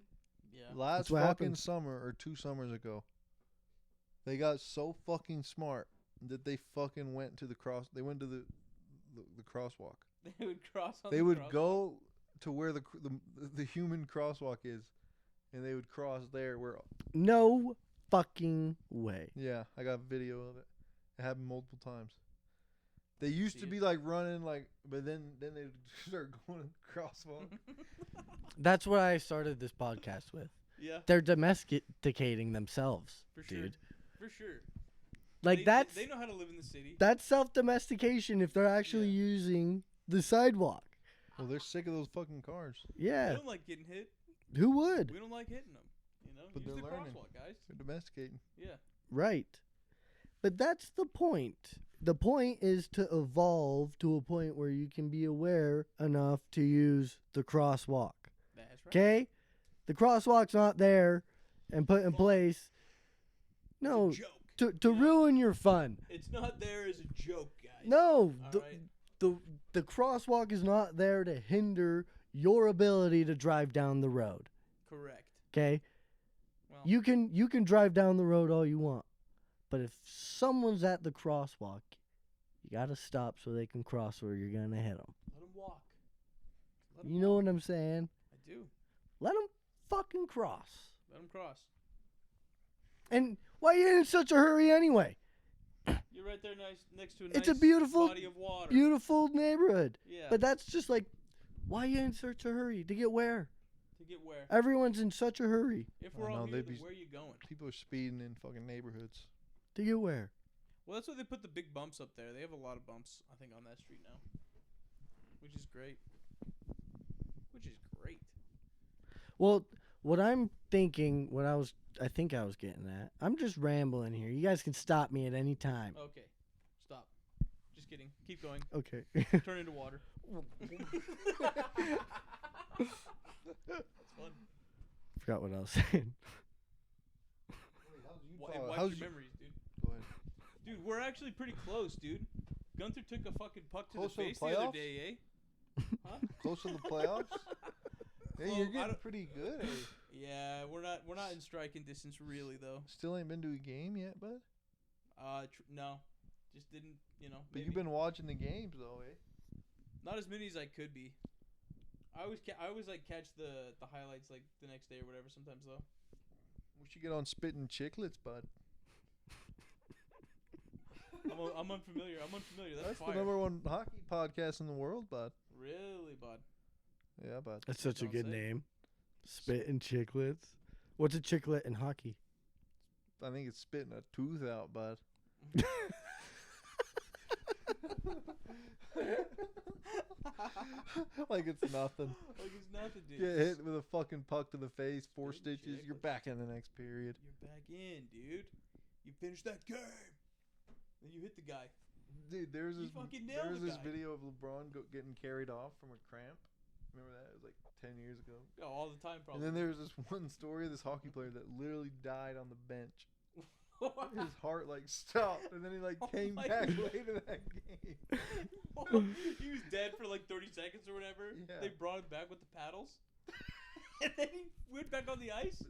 Yeah.
Last
what
fucking
happens.
summer or 2 summers ago. They got so fucking smart that they fucking went to the cross. They went to the crosswalk.
They would cross on
They
the
would
crosswalk.
go to where the human crosswalk is, and they would cross there. Where
No fucking way.
yeah, I got video of it. It happened multiple times. They used to
See
be
it?
like running like, but then they start going crosswalk.
That's what I started this podcast with.
Yeah,
They're domesticating themselves,
for sure.
dude.
For sure.
Like that's
They know how to live in the city.
that's self-domestication if they're actually
Yeah.
using the sidewalk.
Well, they're sick of those fucking cars.
We
Yeah.
don't like getting hit.
Who would?
We don't like hitting them. You know,
But
use
they're
the
learning.
crosswalk, guys.
They're domesticating.
Yeah.
Right. But that's the point. The point is to evolve to a point where you can be aware enough to use the crosswalk.
That's right.
Okay? The crosswalk's not there and put in place. No,
It's a joke.
to
you know?
ruin your fun.
It's not there as a joke, guys.
No,
All
the,
right.
the crosswalk is not there to hinder your ability to drive down the road.
Correct.
Okay?
Well,
You can drive down the road all you want. But if someone's at the crosswalk, you got to stop so they can cross or you're going to hit them.
let them walk. Let 'em
You know
walk.
what I'm saying?
I do.
Let them fucking cross.
Let them cross.
And why you in such a hurry anyway?
You're right there, next to a
It's a
nice
beautiful-
body of water.
Beautiful neighborhood.
Yeah.
But that's just like, why you in such a hurry? To get where?
to get where?
Everyone's in such a hurry.
If
I
we're all
know,
here,
they'd
then
be-
where are you going?
People are speeding in fucking neighborhoods.
To get where?
Well, that's why they put the big bumps up there. They have a lot of bumps, I think, on that street now, which is great. Which is great.
Well, what I'm thinking, I think I was getting at, I'm just rambling here. You guys can stop me at any time.
Okay, stop. Just kidding. Keep going.
Okay.
Turn into water. That's fun.
Forgot what I was saying.
Wipe
how's
your
your-
memories, dude.
Go ahead.
Dude, we're actually pretty close, dude. Gunther took a fucking puck to
Close to
the
the
face the other
playoffs?
day, eh? Huh?
Close to the playoffs? Hey,
Well,
you're
I
getting
don't-
pretty good. Eh?
Yeah, we're not in striking distance really though.
Still ain't been to a game yet, bud.
No, just didn't. You know,
But
maybe.
you've been watching the games though, eh?
Not as many as I could be. I always like catch the highlights like the next day or whatever. Sometimes though.
We should get on spitting chicklets, bud.
I'm unfamiliar. That's
That's
fire.
the #1 hockey podcast in the world, bud.
Really, bud.
Yeah, bud.
That's such a
Don't
good
say.
name. Spit and chicklets. What's a chicklet in hockey?
I think it's spitting a tooth out, bud. Like it's nothing.
Like it's nothing, dude.
Get hit with a fucking puck to the face, 4
Good
stitches,
shit.
you're back in the next period.
You're back in, dude. You finished that game. Then you hit the guy.
Dude, there's
You
this
fucking nailed
there's
the
this
guy.
video of LeBron getting carried off from a cramp. Remember that? It was like 10 years ago.
Oh, all the time,
And
probably.
then there's this one story of this hockey player that literally died on the bench. His heart like stopped, and then he like
Oh
came
my
back
God.
later that game.
He was dead for like 30 seconds or whatever.
Yeah.
They brought him back with the paddles. And then he went back on the ice.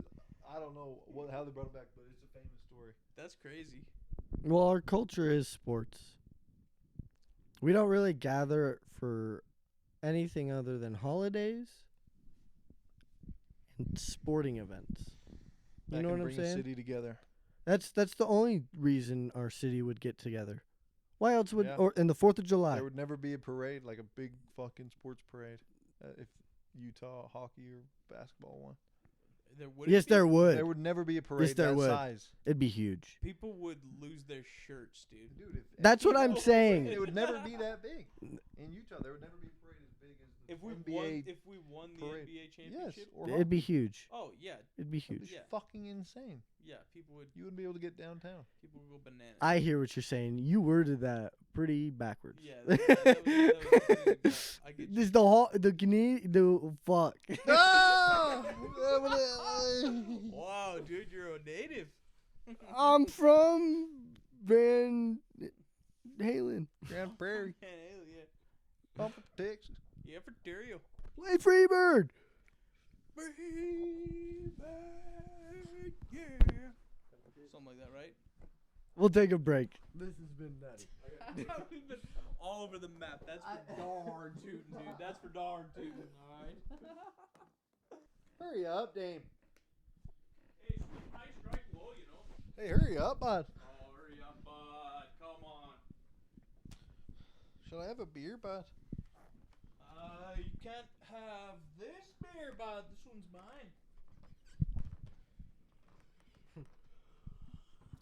I don't know how they brought him back, but it's a famous story.
That's crazy.
Well, our culture is sports. We don't really gather for anything other than holidays and sporting events. You
That
know
can
what I'm
bring a
saying?
city together.
That's the only reason our city would get together. Why else would
Yeah.
or in the 4th of July?
There would never be a parade, like a big fucking sports parade, if Utah hockey or basketball won.
There wouldn't
Yes,
be.
there would.
There would never be a parade
there
that
would.
size.
It'd be huge.
People would lose their shirts, dude.
Dude, if
That's what I'm
people-
saying.
It would never be that big. In Utah, there would never be a parade as big as the
If we
NBA.
won the
parade.
NBA
Yes,
championship,
or
It'd be huge.
oh yeah,
It'd be
That'd
huge.
be
Yeah.
fucking insane.
yeah, people would
You wouldn't be able to get downtown.
go bananas.
I hear what you're saying. You worded that pretty backwards.
Yeah, that was completely bad. I get you.
This the fuck.
Wow, dude, you're a native.
I'm from Van Halen.
Grand Prairie,
Man, hell yeah.
Pump up Texas.
Yeah, for Dario.
Play Freebird.
Yeah. Something like that, right?
We'll take a break. This has been nutty.
We've been all over the map. That's for darn tootin', dude. That's for darn tootin', alright?
Hurry up, Dame.
Hey, shoot high, strike low, you know?
Hey, hurry up, bud.
Oh, hurry up, bud. Come on.
Should I have a beer, bud?
You can't have this beer, bud. This one's mine.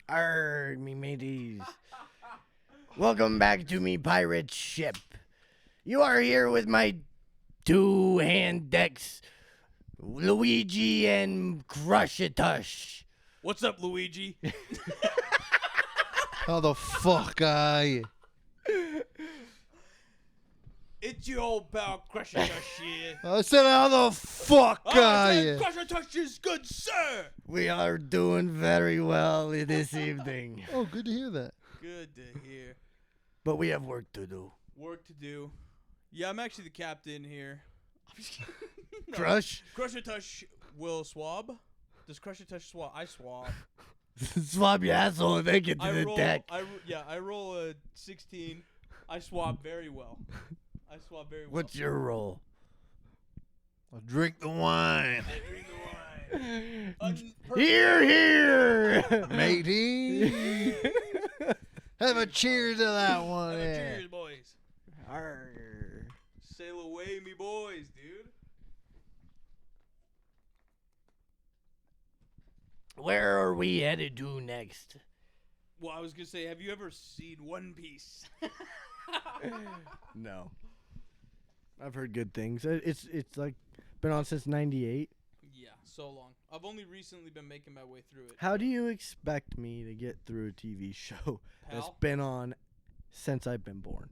Arr, me mateys. Welcome back to me pirate ship. You are here with my 2-hand decks, Luigi and Crushitush.
What's up, Luigi?
How the fuck are you?
It's your old pal Crusher Tush here.
I said, how the fuck are you?
Crusher Tush is good, sir.
We are doing very well this evening,
Oh, good to hear that.
Good to hear.
but we have work to do.
Work to do. Yeah, I'm actually the captain here. No.
Crush,
Crusher Tush will swab. Does Crusher Tush swab? I swab.
swab your asshole and then get to
I
the
roll.
deck.
I roll a 16. I swab very well. I swab very well.
What's your roll?
I'll drink the wine.
I drink the wine.
Here, here,
Matey. Have a cheers to that one.
Have a
Yeah.
cheers, boys.
Arr.
Sail away, me boys, dude.
Where are we headed to next?
Well, I was gonna say, have you ever seen One Piece?
No. I've heard good things. It's like been on since '98.
Yeah, so long. I've only recently been making my way through it.
How do you expect me to get through a TV show that's
Pal?
been on since I've been born?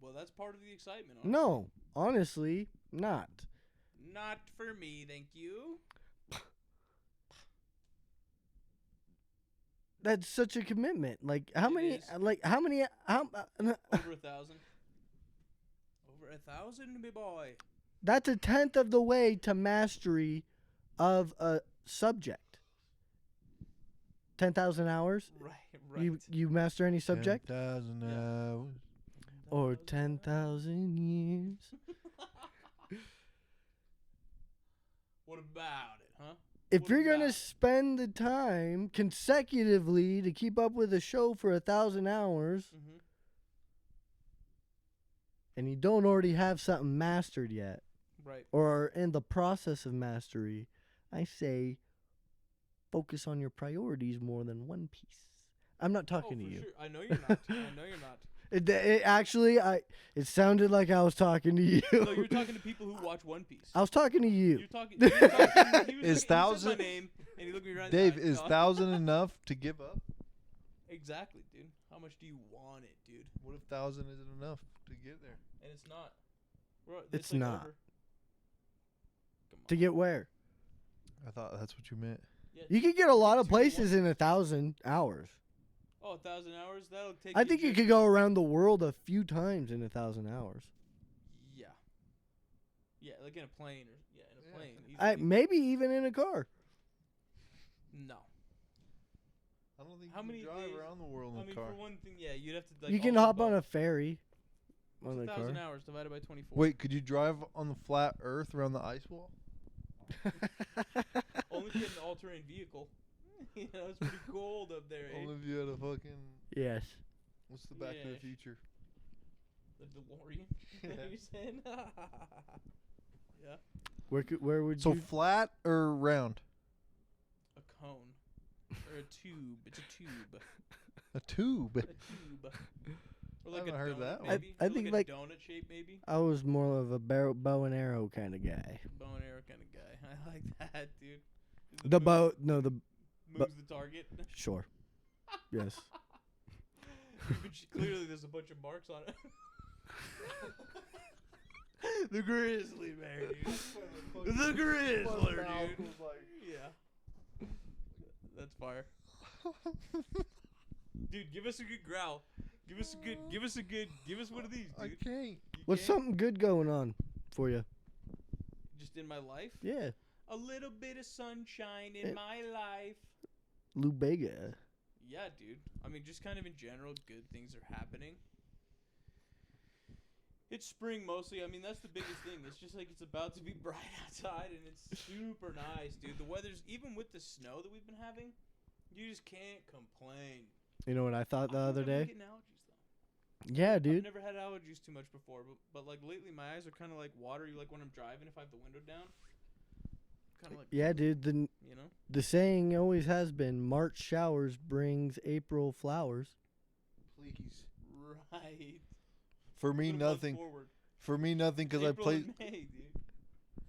Well, that's part of the excitement. Honestly.
No, honestly, not.
Not for me, thank you.
That's such a commitment. Like how
It
many?
is.
How many?
Over 1,000. Over 1,000, me boy.
That's a tenth of the way to mastery of a subject. 10,000 hours.
Right.
You master any subject?
10,000
Yeah.
hours.
Or 10,000 years.
What about it, huh?
If
What
you're gonna
about?
spend the time consecutively to keep up with a show for 1,000 hours,
Mm-hmm.
and you don't already have something mastered yet,
Right.
or are in the process of mastery, I say focus on your priorities more than One Piece. I'm not talking to
for
you.
Sure. I know you're not. I know you're not.
It actually, it sounded like I was talking to you.
No, you're talking to people who watch One Piece.
I was talking to you.
You're talking. He was
Is
he said
thousand-
my name, and he looked me right
Dave,
in the eye.
is 1,000 enough to give up?
Exactly, dude. How much do you want it, dude?
What if 1,000 isn't enough to get there?
And it's not.
It's
like
not.
over. Come on.
To get where?
I thought that's what you meant.
Yeah,
You could get a lot of
2-1.
places in 1,000 hours.
Oh, 1,000 hours? That'll take.
I think you could go around the world a few times in 1,000 hours.
Yeah. Yeah, like in a plane or in a plane.
Maybe even in a car.
No.
I don't think
How
you
many
can drive
days-
around the world in
I
a
mean,
car.
for one thing, yeah, you'd have to. Like,
You can
also
hop on
buy-
a ferry. On the
1,000
car.
hours divided by 24.
Wait, could you drive on the flat Earth around the ice wall?
Only if you had an all-terrain vehicle. You know, it's pretty cold up there. Eh?
Only if you had a fucking.
Yes.
What's the Back to the
Yes.
Future?
The DeLorean. You're saying? Yeah.
Where would
So
you?
flat or round?
A cone. Or a tube. It's a tube.
A tube.
A tube. Or like
haven't
a
heard
donut,
that one.
maybe.
I
Or
think,
like
like-
a donut shape, maybe.
I was more of a bow and arrow kind of guy.
Bow and arrow kind of guy. I like that, dude. Just
The
move-
bow, no, the
moves the target.
sure. Yes.
Clearly, there's a bunch of marks on it. The grizzly bear, dude. The grizzler, dude. Yeah. That's fire. Dude, give us a good growl. Give us one of these,
I
dude.
can't.
You
What's
can't?
something good going on for you?
Just in my life?
Yeah.
A little bit of sunshine in
Eh.
my life.
Lubega.
Yeah, dude. I mean, just kind of in general, good things are happening. It's spring mostly. I mean, that's the biggest thing. It's just like it's about to be bright outside, and it's super nice, dude. The weather's, even with the snow that we've been having, you just can't complain.
You know what I thought the
I
other
don't ever
day?
get allergies, though.
Yeah,
I've
dude.
never had allergies too much before, but like lately, my eyes are kind of like watery. Like when I'm driving, if I have the window down, kind of like
Yeah, dude.
you know.
The saying always has been: March showers brings April flowers.
Please.
Right.
For me,
Put a month
nothing.
forward.
For me, nothing, because I
April
played.
and May, dude.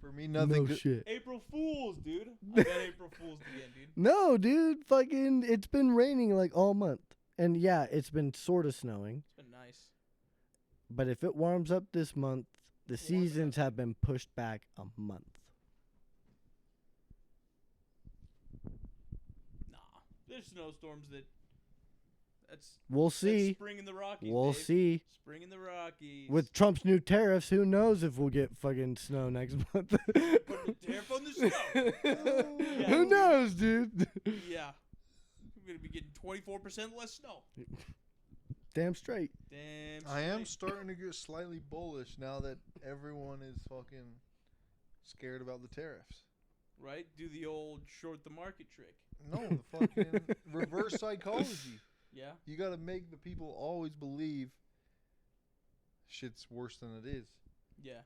For me, nothing.
No
'cause-
shit.
April Fools, dude. I got April Fools again, dude.
No, dude. Fucking, it's been raining like all month, and yeah, it's been sort of snowing.
It's been nice.
But if it warms up this month, the
Warm it up.
seasons have been pushed back a month.
Nah, there's snowstorms that's
We'll
that's
see.
spring in the Rockies.
We'll
Dave.
see.
Spring in the Rockies.
With Trump's new tariffs, who knows if we'll get fucking snow next month?
Put the tariff on the snow. Yeah.
Who knows, dude?
Yeah. We're gonna be getting 24% less snow.
Damn straight.
Damn.
I am
straight.
starting to get slightly bullish now that everyone is fucking scared about the tariffs.
Right? Do the old short the market trick.
No, the fucking reverse psychology.
Yeah.
You got to make the people always believe shit's worse than it is,
Yeah.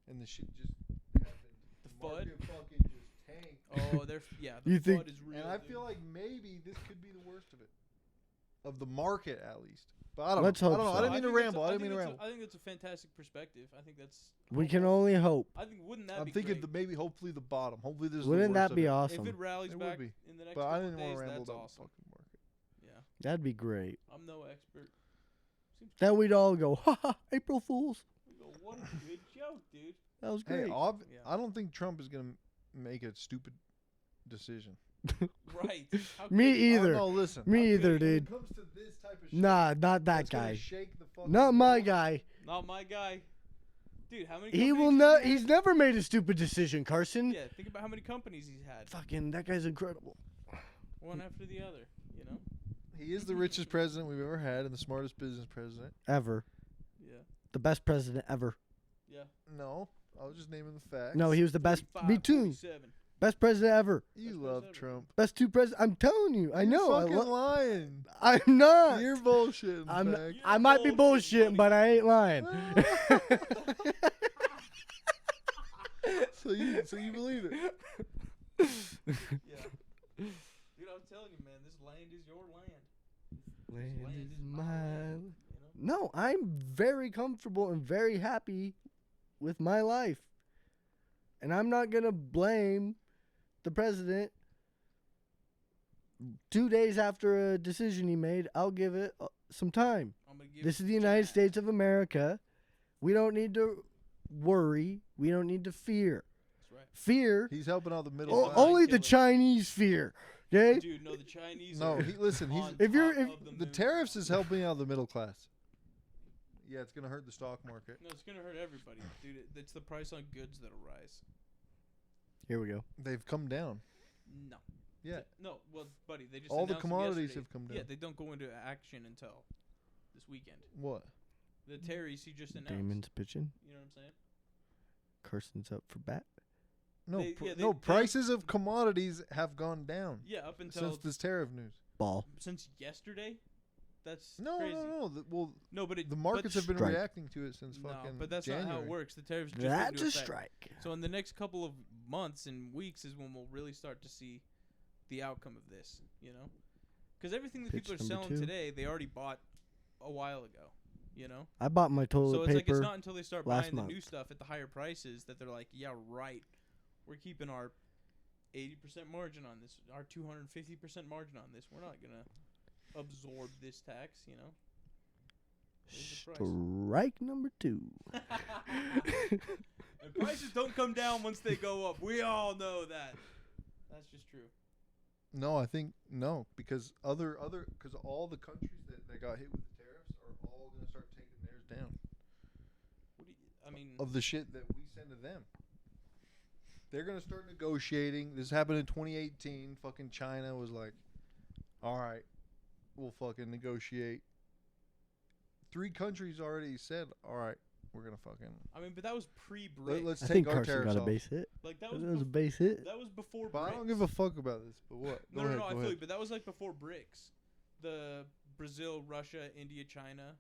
and the shit just happened.
The
The market
FUD?
fucking just tanked.
Oh, there's yeah. The
You think-
FUD is real.
And I
dude.
feel like maybe this could be the worst of it, of the market at least. But I don't.
Let's
know.
hope
I don't know.
so.
I didn't mean to
think that's
ramble.
a-
I didn't mean
think
to
that's
ramble.
I think that's a fantastic perspective. I think that's.
We can only hope.
I think wouldn't that
I'm
be
thinking
great?
maybe hopefully the bottom. Hopefully this is
Wouldn't
the worst
that be
of it.
awesome?
If it rallies
It would
back
be.
in the next
But
couple
I didn't
days,
want to ramble
that's
about
awesome.
the fucking market.
Yeah.
That'd be great.
I'm no expert. Seems
Then we'd all go, ha ha, April Fools.
we go, what a good joke, dude.
That was
Hey,
great.
Yeah.
I don't think Trump is gonna make a stupid decision.
Right. How
Me
could you?
either.
Oh, no, listen.
Me either,
When
dude.
it comes to this type of shit,
Nah, not that
that's gonna
guy.
shake the fucking
Not my
world.
guy.
Not my guy. Dude, how many
He will
companies
not.
has he
He's never made a stupid decision, Carson.
had? Yeah, think about how many companies he's had.
Fucking, that guy's incredible.
One after the other, you know?
He is the richest president we've ever had and the smartest business president.
Ever.
Yeah.
The best president ever.
Yeah.
No, I was just naming the facts.
No, he was the best.
45,
Me too.
47.
Best president ever.
You
Best
love
president
Trump.
Best two presidents. I'm telling you. I
You're
know. I
fucking lying.
I'm not.
You're bullshitting.
I'm.
Fact.
You're
I might be
bullshitting,
bullshitting, but I ain't lying.
So you believe it?
Yeah. Dude, I'm telling you, man, this land is your land.
Land
land
is
is my
my.
land, you know?
No, I'm very comfortable and very happy with my life. And I'm not going to blame the president. 2 days after a decision he made, I'll give it some time.
I'm gonna give
This
it
is the
to
United
Jack.
States of America. We don't need to worry. We don't need to fear.
That's right.
Fear,
He's helping out the middle
Oh,
class.
only the
killer.
Chinese fear. Okay?
Dude, no, the Chinese
No,
are
listen, he's
on
If you're-
top
if-
of
the
moon.
tariffs is helping out the middle class. Yeah, it's gonna hurt the stock market.
No, it's gonna hurt everybody, dude. It's the price on goods that'll rise.
Here we go.
They've come down.
No.
Yeah,
No, well, buddy, they just
all the
announced them
commodities
yesterday.
have come
Yeah,
down.
they don't go into action until this weekend.
What?
The tariffs he just announced.
Damon's pitching.
You know what I'm saying?
Carson's up for bat.
No,
They-
no.
they-
Prices of commodities have gone down
Yeah, up until
since this tariff news.
Ball.
since yesterday. That's
No,
crazy.
no. Well,
No, but
the markets have been
strike.
reacting to it since
no,
fucking
but that's
January.
not how it works. The tariffs just
That's
went into
a
effect.
strike.
So in the next couple of months and weeks is when we'll really start to see the outcome of this, you know? Because everything that
Pitch
people are
number
selling
2.
today, they already bought a while ago, you know?
I bought my toilet
So it's like it's
paper.
not until they start
last
buying the new
month.
stuff at the higher prices that they're like, yeah, right. We're keeping our 80% margin on this, our 250% margin on this. We're not going to absorb this tax, you know? There's the price.
Strike number 2.
And prices don't come down once they go up. We all know that. That's just true.
No, I think no, because because all the countries that got hit with the tariffs are all gonna start taking theirs down
What do you, I mean,
of the shit that we send to them. They're gonna start negotiating. This happened in 2018. Fucking China was like, "All right, we'll fucking negotiate." 3 countries already said, "All right, we're gonna fucking
but that was pre-BRICS.
let's
I
take
think
our
Carson
tariffs
got a
off."
base hit.
Like that
That
was
was a base hit.
that was before
But
BRICS.
I don't give a fuck about this. But what?
No,
Go
no,
ahead,
no. I
go
feel
ahead.
you, but that was like before BRICS. The Brazil, Russia, India, China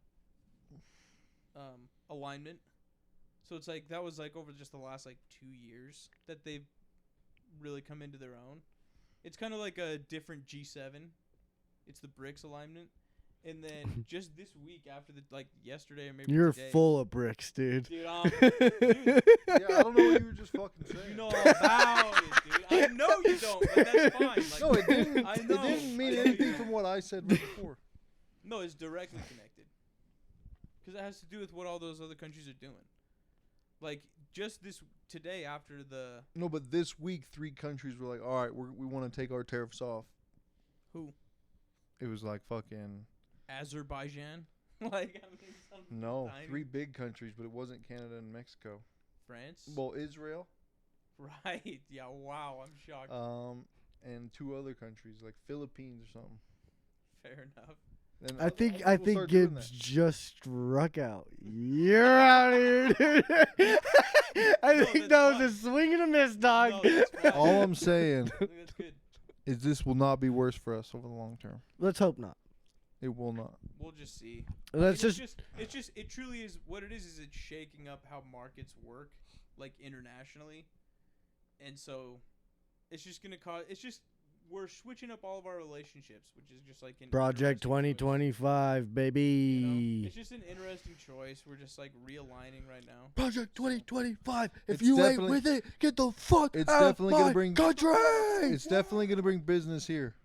alignment. So it's like that was like over just the last like 2 years that they've really come into their own. It's kind of like a different G7. It's the BRICS alignment. And then just this week after the like yesterday or maybe
You're
today,
full of bricks, dude.
dude.
Yeah, I don't know what you were just fucking saying.
You know all about it, dude. I know you don't, but that's fine. Like,
No, it didn't.
I
It
know.
didn't mean
I know you
anything
don't.
from what I said right before.
No, it's directly connected. Because it has to do with what all those other countries are doing. Like just this today after the
No, but this week 3 countries were like, "All right, we want to take our tariffs off."
who
It was like fucking
Azerbaijan, like I mean something
no,
tiny.
3 big countries, but it wasn't Canada and Mexico.
France,
Well, Israel,
right? Yeah, wow, I'm shocked.
and 2 other countries like Philippines or something.
Fair enough.
And
I think
other people start doing
Gibbs
that.
just struck out. You're out of here, dude. I
No,
think
that's
that was a
fine.
swing and a miss, dog.
No, that's fine.
All I'm saying
I think that's good.
is this will not be worse for us over the long term.
Let's hope not.
It will not.
We'll just see.
Let's
It's
just
it truly is what it is it's shaking up how markets work, like internationally, and so it's just gonna cause. It's just we're switching up all of our relationships, which is just like an
Project
interesting choice.
2025, baby.
You know? It's just an interesting choice. We're just like realigning right now.
Project 2025. If
It's
you ain't
definitely-
with it, get the fuck
It's
out
definitely
of
gonna
my
bring-
country.
It's definitely going to bring business here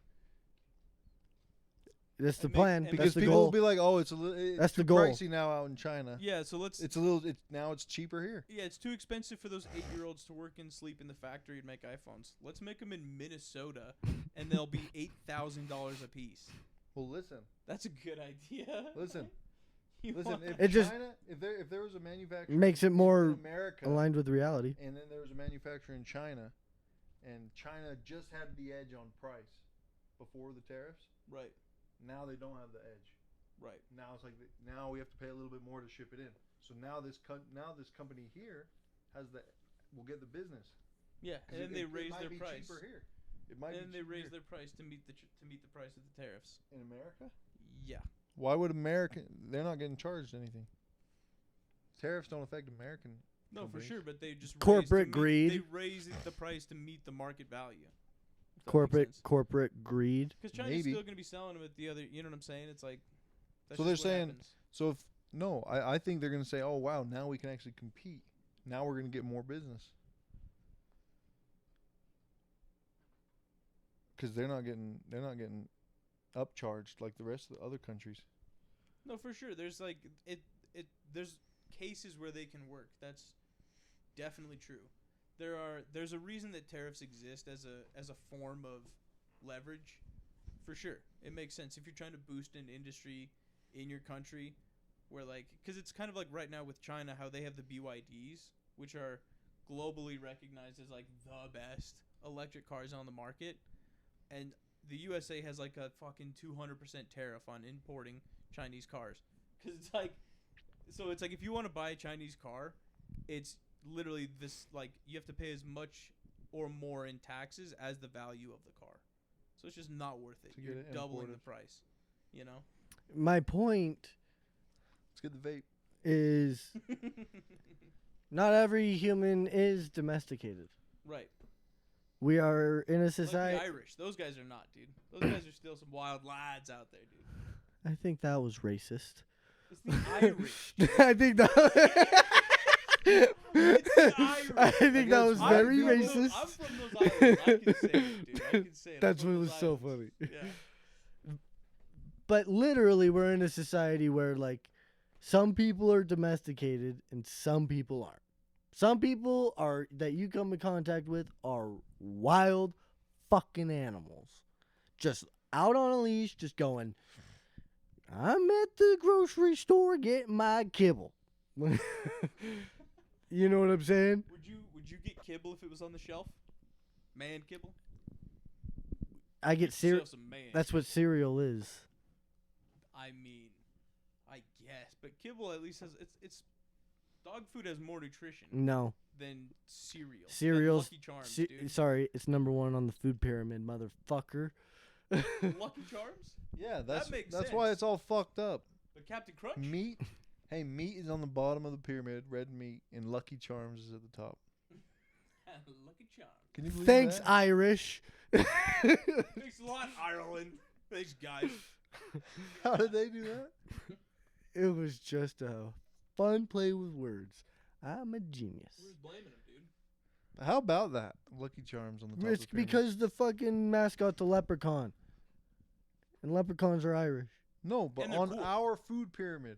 That's the
And make-
plan.
and
That's
because
the
people
goal.
will be like, "Oh, it's a little
That's
too
the goal.
pricey now out in China."
Yeah, so let's.
It's a little. Now it's cheaper here.
Yeah, it's too expensive for those 8-year-olds to work and sleep in the factory and make iPhones. Let's make them in Minnesota, and they'll be $8,000 a piece.
Well, listen.
That's a good idea.
Listen.
You
Listen,
want-
if
It just
China, if there was a manufacturer
makes it
in
more
America,
aligned with reality.
and then there was a manufacturer in China, and China just had the edge on price before the tariffs.
right,
Now they don't have the edge.
right.
Now it's like now we have to pay a little bit more to ship it in. So now this company here will get the business.
Yeah,
'Cause
and then
it-
they
it
raise
might
their
be
price.
cheaper here. It might
And then
be
they
cheaper
raise
here.
their price to meet the price of the tariffs.
in America.
Yeah.
Why would American? They're not getting charged anything. Tariffs don't affect American.
No, for
companies.
sure, but they just
Corporate
raise to meet-
greed.
They raise the price to meet the market value.
corporate greed.
Because China's
Maybe.
still going to be selling them at the other. You know what I'm saying? It's like. That's
So
just
they're
what
saying-
happens.
So if no, I think they're gonna say, oh wow, now we can actually compete. Now we're gonna get more business. Because they're not getting upcharged like the rest of the other countries.
No, for sure. There's like there's cases where they can work. That's definitely true. There's a reason that tariffs exist as a form of leverage. For sure. It makes sense if you're trying to boost an industry in your country where like cuz it's kind of like right now with China how they have the BYDs, which are globally recognized as like the best electric cars on the market, and the USA has like a fucking 200% tariff on importing Chinese cars. Cuz it's like if you want to buy a Chinese car, it's literally this like you have to pay as much or more in taxes as the value of the car. So it's just not worth it.
To
You're
get it
doubling the
imported.
price, you know?
My point
Let's get the vape.
is not every human is domesticated.
Right.
We are in a
Like
society.
the Irish. Those guys are not, dude. Those guys are still some wild lads out there, dude.
I think that was racist.
It's the Irish.
I think that.
It's the Irish.
I think that was
I'm
very
from those-
racist.
I'm from those islands. I can say it, dude. I can say it. I'm
That's
from
what was
those
so
islands.
funny.
Yeah.
But literally, we're in a society where like some people are domesticated and some people aren't. Some people are that you come in contact with are wild fucking animals, just out on a leash, just going. I'm at the grocery store getting my kibble. You know what I'm saying?
Would you get kibble if it was on the shelf? Man kibble?
I get
Get
cereal.
yourself some man.
That's what cereal is.
I mean, I guess, but kibble at least has it's dog food has more nutrition
No.
than cereal. Like
Cereals.
Lucky Charms,
Ce-
dude.
sorry, it's number one on the food pyramid, motherfucker.
Lucky Charms?
Yeah,
makes
that's why
sense.
it's all fucked up.
But Captain Crunch?
Meat. Hey, meat is on the bottom of the pyramid, red meat, and Lucky Charms is at the top.
Lucky Charms.
Can you believe
Thanks,
that?
Irish.
Thanks a lot, Ireland. Thanks, guys.
How did they do that?
It was just a fun play with words. I'm a genius.
Who's blaming him, dude?
How about that? Lucky Charms on the top
It's
of the pyramid.
because the fucking mascot's a leprechaun. And leprechauns are Irish.
No, but
And they're
on
cool.
our food pyramid.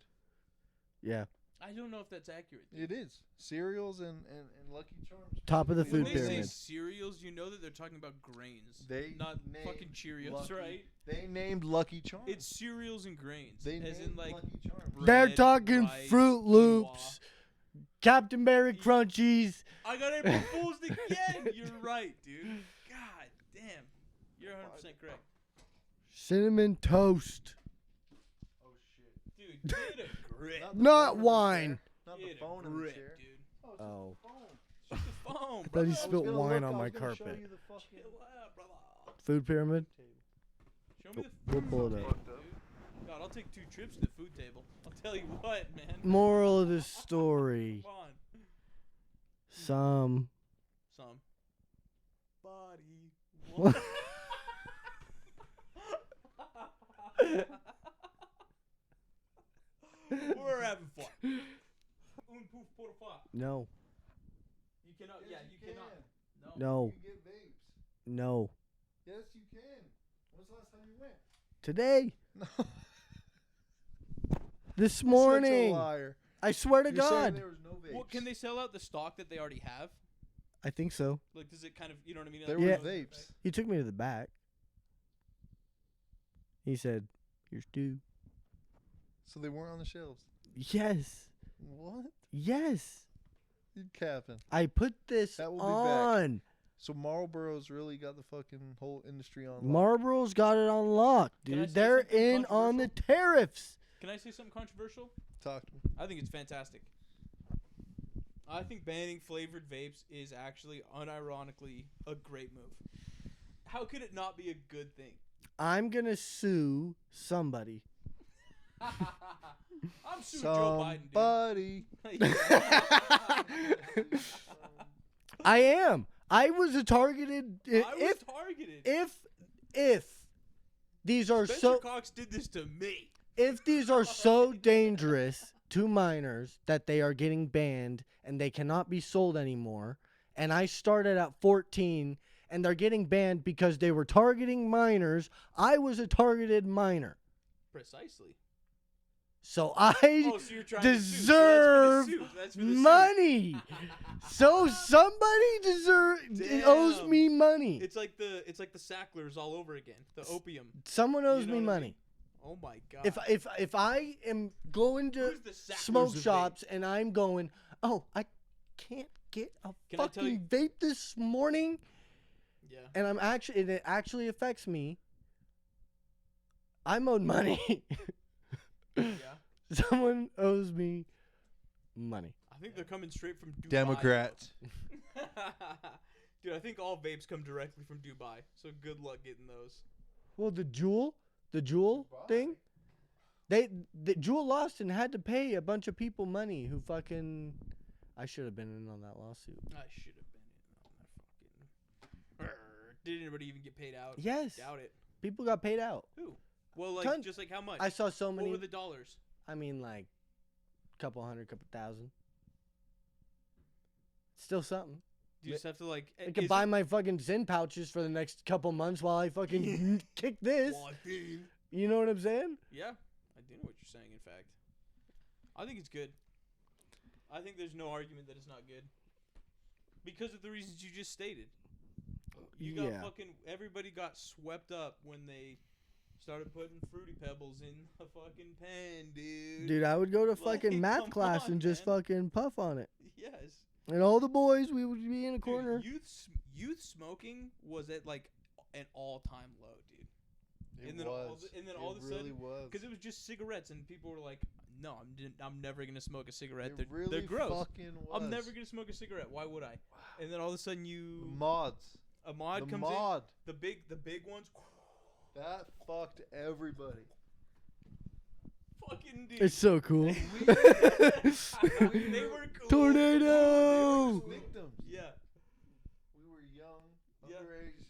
Yeah.
I don't know if that's accurate. Dude.
It is. Cereals and Lucky Charms.
Top of the
specifically
When
food
they
are
pyramid.
say cereals, you know that they're talking about grains.
They
not
named
fucking Cheerios,
Lucky-
right?
They named Lucky Charms.
It's cereals and grains.
They
as in
named
like
Lucky Charms.
They're
bread,
talking
rice,
Fruit
quinoa.
Loops, Captain Berry
Ye-
Crunchies.
I got April Fool's again. You're right, dude. God damn. You're 100% correct.
Cinnamon Toast.
Oh shit.
Dude, get a grip.
Not the
Not
phone in the
wine.
chair. Not the
Get a
phone in the
grip,
chair.
dude.
Oh.
Shoot the phone,
I thought
brother.
he
I was
spilled
gonna
wine
look,
on
I
my
was gonna show
carpet.
you the fucking
Chill out, brother.
Food pyramid?
Show me the
We'll
food
pull it
table,
up.
dude. God, I'll take 2 trips to the food table. I'll tell you what, man.
Moral of the story.
Come on.
Some.
Some. Body. We're having fun. Un pouf pour fa.
No.
You cannot. Yeah, you cannot. No.
No.
You get vapes.
No.
Yes, you can. When's the last time you went?
Today.
No.
This
Such a
morning.
liar.
I swear to
You're saying
God.
there was no vapes.
Well, can they sell out the stock that they already have?
I think so.
Like, does it kind of, you know what I mean?
There
Like,
Yeah.
were vapes.
He took me to the back. He said, "Here's 2."
So they weren't on the shelves.
Yes.
What?
Yes.
You capping.
I put this
That will be back.
on.
So Marlboro's really got the fucking whole industry on lock.
Marlboro's got it on lock,
Can I
dude.
say
They're
something
in on the tariffs.
Can I say something controversial?
Talk to me.
I think it's fantastic. I think banning flavored vapes is actually unironically a great move. How could it not be a good thing?
I'm going to sue somebody.
I'm suing Joe Biden,
Somebody.
dude.
I am. I was a targeted.
I was targeted.
If these are
Spencer
so
Cox did this to me.
if these are so dangerous to minors that they are getting banned and they cannot be sold anymore, and I started at 14 and they're getting banned because they were targeting minors, I was a targeted minor.
Precisely.
So I
Oh, so you're trying
deserve
to sue. So that's for the suit.
money. So somebody owes
Damn.
me money.
It's like the Sacklers all over again. The opium.
Someone owes
You know
me
what I
money.
mean? Oh my god.
If I am going to
Who's the Sacklers
smoke
of
shops and I'm going, oh, I can't get a
Can I tell you-
fucking vape this morning,
Yeah.
and it actually affects me, I'm owed money.
Yeah.
Someone owes me money.
I think they're coming straight from Dubai.
Democrats.
Dude, I think all vapes come directly from Dubai. So good luck getting those.
Well, the Juul thing, the Juul lost and had to pay a bunch of people money who fucking. I should have been in on that lawsuit.
I should have been in on that fucking. Did anybody even get paid out?
Yes.
Doubt it.
People got paid out.
Who? Well, like
Tons.
just like how much?
I saw so many.
What were the dollars?
I mean, like, couple hundred, couple thousand. Still something.
Do you just have to like?
I could buy my fucking Zen pouches for the next couple months while I fucking kick this. You know what I'm saying?
Yeah, I do know what you're saying. In fact, I think it's good. I think there's no argument that it's not good because of the reasons you just stated. You got everybody got swept up when they started putting Fruity Pebbles in a fucking pen, dude.
Dude, I would go to
Like,
fucking math
come
class
on,
and just
man.
fucking puff on it.
Yes.
And all the boys, we would be in a
Dude,
corner.
youth smoking was at like an all-time low, dude. And then all of a
really
sudden,
was.
because it was just cigarettes, and people were like, "No, I'm never gonna smoke a cigarette.
It really
they're gross.
fucking was.
I'm never gonna smoke a cigarette. Why would I?" And then all of a sudden,
The mods.
a mod
The
comes
mod.
in. The big ones.
That fucked everybody.
Fucking dude.
It's so cool.
they were cool.
Tornado!
They were cool.
Victims.
Yeah.
We were young,
Yeah.
underage.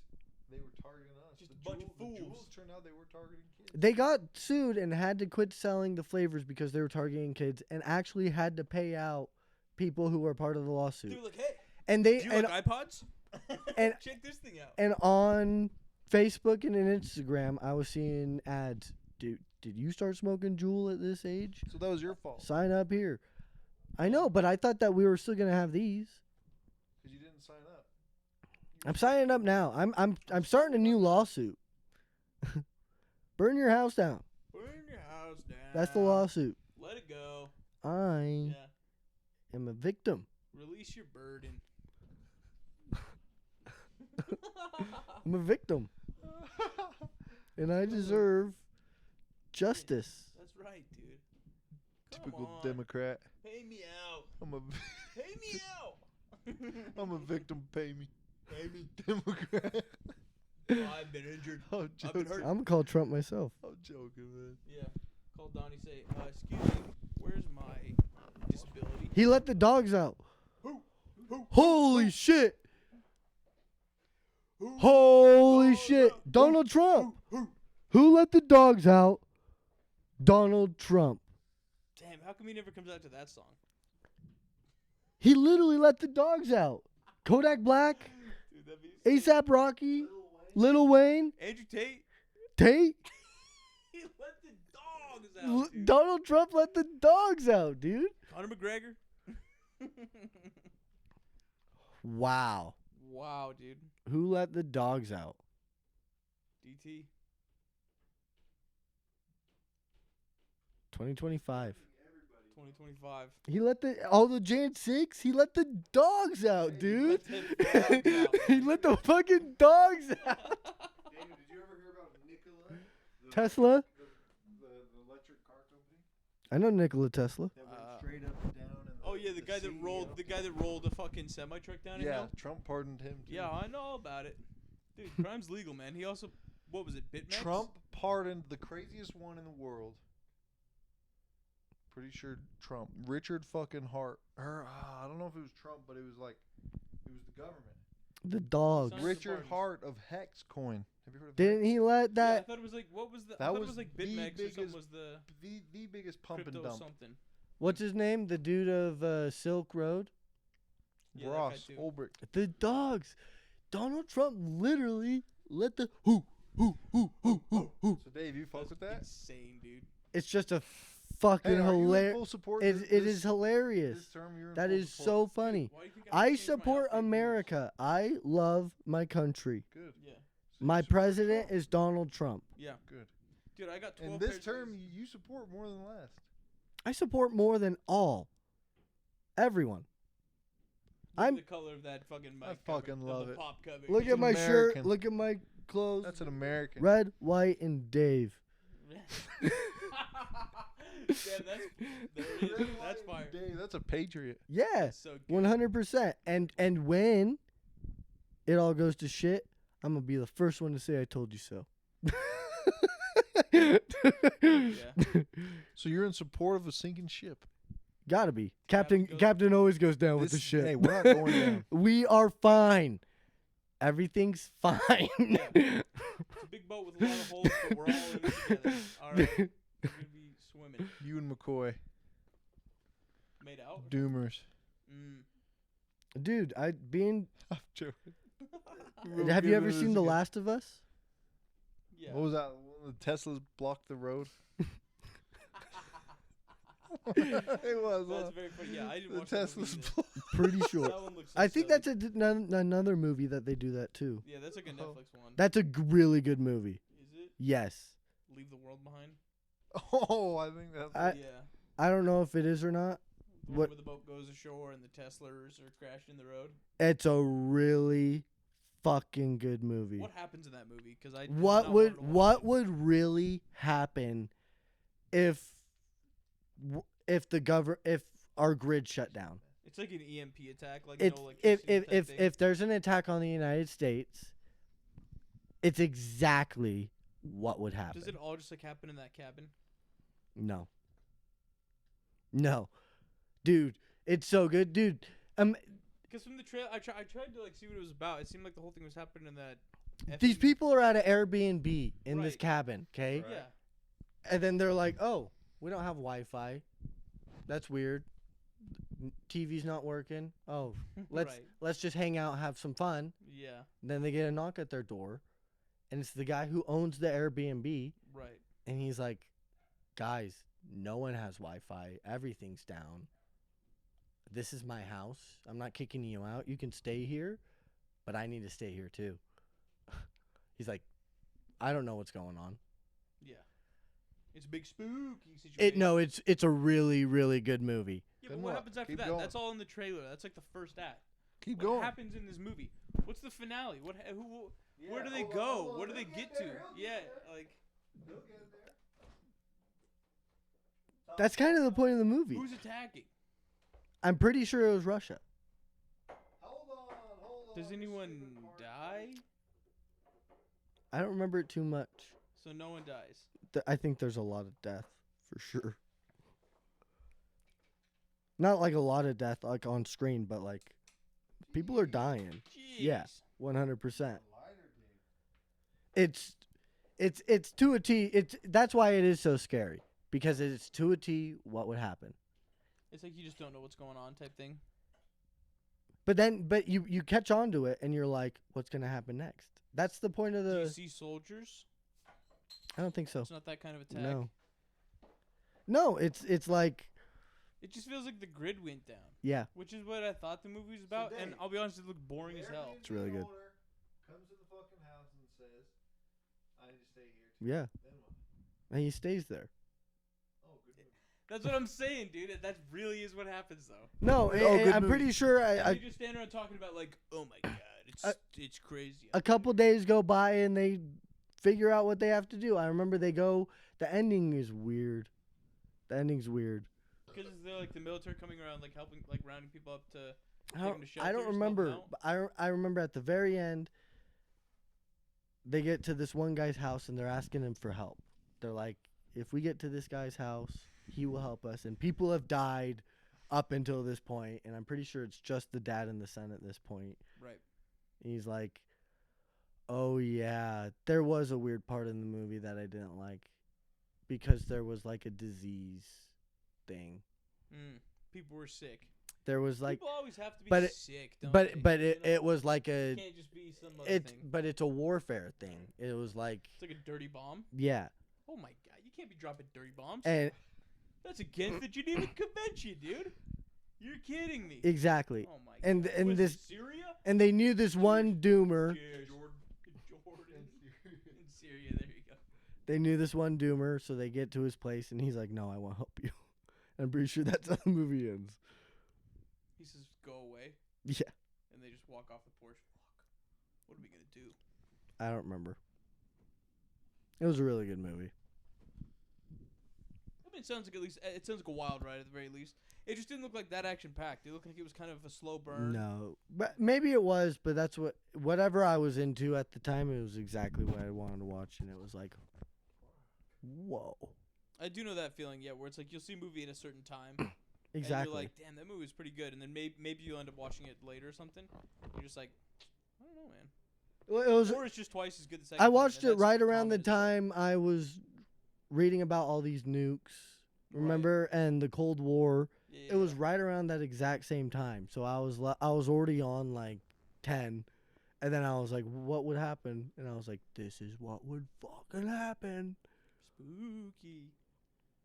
They were targeting us.
Just
The
a bunch of
The
fools.
Juuls turned out they were targeting kids.
They got sued and had to quit selling the flavors because they were targeting kids, and actually had to pay out people who were part of the lawsuit.
Dude, like, hey,
And they
do you like iPods?
and-
Check this thing out.
and on Facebook and on Instagram, I was seeing ads. Dude, did you start smoking Juul at this age?
So that was your fault.
Sign up here. I know, but I thought that we were still gonna have these.
Because you didn't sign up.
I'm signing up now. I'm starting a new lawsuit. Burn your house down.
Burn your house down.
That's the lawsuit.
Let it go.
I
Yeah.
am a victim.
Release your burden.
I'm a victim, and I deserve justice.
That's right, dude. Come
Typical
on.
Democrat.
Pay me out. Pay me out.
I'm a victim. Pay me. Pay me. Democrat.
Oh, I've been injured.
I'm
I've been
joking.
hurt.
I'm gonna call Trump myself.
I'm joking, man.
Yeah. Call Donnie. Say, excuse me. Where's my disability?
He let the dogs out.
Who?
Holy shit! Holy shit! Donald Trump. Who let the dogs out? Donald Trump.
Damn. How come he never comes out to that song?
He literally let the dogs out. Kodak Black,
Dude, that'd be
ASAP Rocky, Lil Wayne,
Andrew Tate.
Tate.
He let the dogs out. Dude.
Donald Trump let the dogs out, dude.
Conor McGregor.
Wow.
Wow, dude.
Who let the dogs out?
DT.
2025.
2025.
He let all the Jan 6, he let the dogs out, dude.
let them dogs out.
He let the fucking dogs out.
Daniel, did you ever hear about Nikola?
Tesla?
The electric car company?
I know Nikola Tesla.
That went straight up and down. And
Oh yeah, the guy that rolled a fucking semi truck down a
Yeah,
hill.
Trump pardoned him too.
Yeah, I know all about it. Dude, crime's legal, man. He also, what was it, Bitmax?
Trump pardoned the craziest one in the world. Pretty sure Trump. Richard fucking Hart. I don't know if it was Trump, but it was the government.
The dogs.
Science
Richard
Spartans.
Hart of Hex Coin. Have you heard of
Didn't he let
Yeah, I
that?
thought it was like what was the? I
That
thought it
was
was like
the
BitMEX or something
biggest
was the
the biggest pump and
crypto
dump?
something.
What's his name? The dude of Silk Road.
Yeah, that guy
Ross
too.
Ulbricht.
The dogs. Donald Trump literally let the who.
So Dave, you fuck with that?
Insane, dude.
It's just a fucking
Hey, are you in
hilarious.
full support?
It
this,
is hilarious.
This term you're in
That
full
is
support?
so funny.
Why do you think
I
changed my
support
outfit?
America. I love my country.
Good.
Yeah,
So you
My
support
president
Trump.
is Donald Trump.
yeah,
Good.
dude. I got 12
In this
pairs of
term,
these.
you support more than last.
I support more than everyone.
Look at
I'm-
the color of that fucking mic.
I
cover,
fucking
of
love
the
it.
Pop cover.
Look
He's
at my shirt.
American.
Look at my clothes.
That's an American.
Red, white, and Dave.
Damn, that's there it is. That's fire.
Dave, that's a patriot.
Yeah,
That's so good.
100%. And when it all goes to shit, I'm gonna be the first one to say I told you so.
Yeah.
So you're in support of a sinking ship.
Gotta be.
Captain
Captain
goes-
always goes down with the
This-
ship.
hey, we're not going down.
We are fine. Everything's fine.
It's a big boat with a lot of holes, but we're all in it together. All right, we're gonna be swimming.
You and McCoy,
Made out.
doomers.
Dude,
I'm joking.
have you ever seen The Last of Us?
Yeah.
What was that? The Teslas blocked the road. It was.
That's
huh?
very funny. Yeah, I didn't
The
watch that movie
Teslas.
either.
Pretty sure.
That one looks so
I think
silly.
that's another movie that they do that too.
Yeah, that's like a
Oh.
Netflix one.
That's a really good movie.
Is it?
Yes.
Leave the World Behind?
Oh, I think that's.
Yeah.
I don't know if it is or not.
The one
What-
where the boat goes ashore and the Teslars are crashing in the road.
It's a really fucking good movie.
What happens in that movie? Because I
What would really happen if if our grid shut down?
It's like an EMP attack, like
It's
no
if
electricity type thing.
if there's an attack on the United States, it's exactly what would happen.
Does it all just like happen in that cabin?
No. No. Dude, it's so good, dude.
Because from the trail, I tried to like see what it was about. It seemed like the whole thing was happening in that.
These
effing-
people are at an Airbnb in this
Right.
cabin, okay?
Right.
Yeah.
And then they're like, "Oh, we don't have Wi-Fi. That's weird. TV's not working. Oh, let's
Right.
just hang out, have some fun."
Yeah.
Then they get a knock at their door, and it's the guy who owns the Airbnb,
Right.
and he's like, "Guys, no one has Wi-Fi. Everything's down. This is my house. I'm not kicking you out. You can stay here, but I need to stay here too." He's like, "I don't know what's going on."
Yeah. It's a big spooky situation.
It's a really, really good movie.
Yeah,
Good
but what
luck.
happens after
Keep
that?
going.
That's all in the trailer. That's like the first act.
Keep
What
going.
happens in this movie? What's the finale? Where do they go? What do they get to? Yeah, like
That's kind of the point of the movie.
who's attacking?
I'm pretty sure it was Russia.
Does anyone die?
I don't remember it too much.
So no one dies.
I think there's a lot of death for sure. Not like a lot of death like on screen, but like people are dying.
Jeez.
Yeah. 100%. It's to a T. That's why it is so scary, because it's to a T what would happen.
It's like you just don't know what's going on type thing.
But you catch on to it and you're like, what's gonna happen next? That's the point of
Do you
the.
see soldiers?
I don't think so.
It's not that kind of attack.
No. No, it's like,
It just feels like the grid went down,
yeah,
which is what I thought the movie was about. And
Dave,
I'll be honest, it looked boring as hell.
It's really good.
Comes to the fucking house and says, "I need to stay here."
yeah,
Then what?
and he stays there.
Oh, good movie.
That's what I'm saying, dude. That really is what happens, though.
No,
good
I'm
movie.
pretty sure
And
I
you just stand around talking about like, oh my god, it's crazy.
a couple days go by and they figure out what they have to do. I remember they go. The ending is weird. The ending's weird.
Because they're like the military coming around, like helping, like rounding people up to.
I
Take 'em
don't,
to
I
shelters,
don't
help 'em
remember.
out?
But I remember at the very end, they get to this one guy's house and they're asking him for help. They're like, if we get to this guy's house, he will help us. And people have died up until this point, and I'm pretty sure it's just the dad and the son at this point.
Right.
And he's like, oh, yeah, there was a weird part in the movie that I didn't like because there was like a disease thing.
People were sick.
There was like,
People always have to be
but it-
sick, don't
but
they?
but
You
it,
know?
it was like
It
a
can't just be some other thing.
but it's a warfare thing. It was like,
It's like a dirty bomb.
yeah,
Oh my god, you can't be dropping dirty bombs.
and
That's against the Geneva Convention, dude. You're kidding me.
exactly.
Oh my god.
And
Was it
this
Syria?
and they knew this one doomer.
Yeah, Jordan. In Syria, there you go.
They knew this one doomer, so they get to his place, and he's like, "No, I won't help you." I'm pretty sure that's how the movie ends.
He says, "Go away,"
Yeah,
and they just walk off the porch. Fuck. What are we gonna do?
I don't remember. It was a really good movie.
I mean, it sounds like it sounds like a wild ride at the very least. It just didn't look like that action packed. It looked like it was kind of a slow burn.
No, but maybe it was, but that's whatever I was into at the time. It was exactly what I wanted to watch, and it was like, whoa,
I do know that feeling, yeah, where it's like you'll see a movie at a certain time.
exactly.
And you're like, damn, that movie was pretty good. And then maybe you'll end up watching it later or something. You're just like, I don't know, man.
Well, it was.
Or it's just twice as good the second
I
time,
watched
and
it
that's
right around the
common as well.
time I was reading about all these nukes.
Right.
Remember, and the Cold War.
Yeah,
It was right around that exact same time. So I was already on like 10, and then I was like, what would happen? And I was like, this is what would fucking happen.
spooky.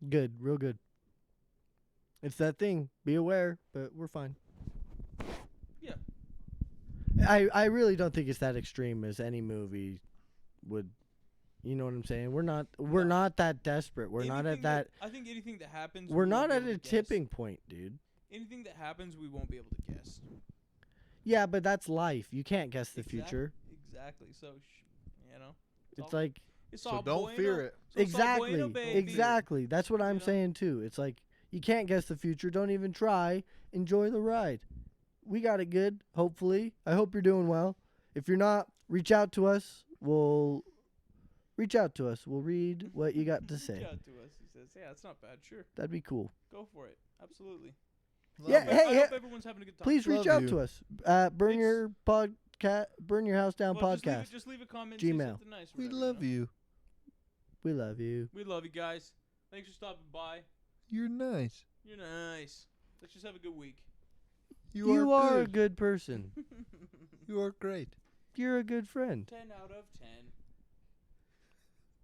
Good, real good. It's that thing. Be aware, but we're fine.
Yeah.
I really don't think it's that extreme as any movie would. You know what I'm saying? We're not that desperate. We're not
Anything
at that.
I think anything that happens,
We're
we
not
won't be
at
able
a
to guess.
tipping point, dude.
Anything that happens, we won't be able to guess.
Yeah, but that's life. You can't guess the future.
Exactly. So, you know.
It's like
It's
So
all
don't
bueno.
fear it.
So it's all
exactly,
bueno, baby.
exactly. That's what I'm
know?
saying too. It's like you can't guess the future. Don't even try. Enjoy the ride. We got it good. Hopefully, I hope you're doing well. If you're not, reach out to us. We'll read what you got to say.
Reach out to us. He says, "Yeah, it's not bad. Sure,
That'd be cool.
go for it. Absolutely."
Love
Yeah,
it.
I
hey,
hope everyone's having a good time.
Please reach
Love
out
you.
to us. Burn your house down
Well,
podcast.
Just leave a comment. And say
Gmail.
something nice or
We
whatever,
love you.
We love you.
We love you guys. Thanks for stopping by.
You're nice.
You're nice. Let's just have a good week.
You are a
good.
good person.
You are great.
You're a good friend.
10 out of 10.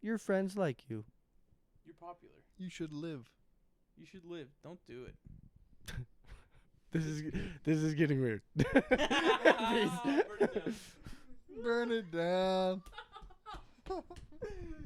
Your friends like you.
You're popular.
You should live.
You should live. Don't do it.
This is getting weird. Peace.
Burn it down.
Burn it down.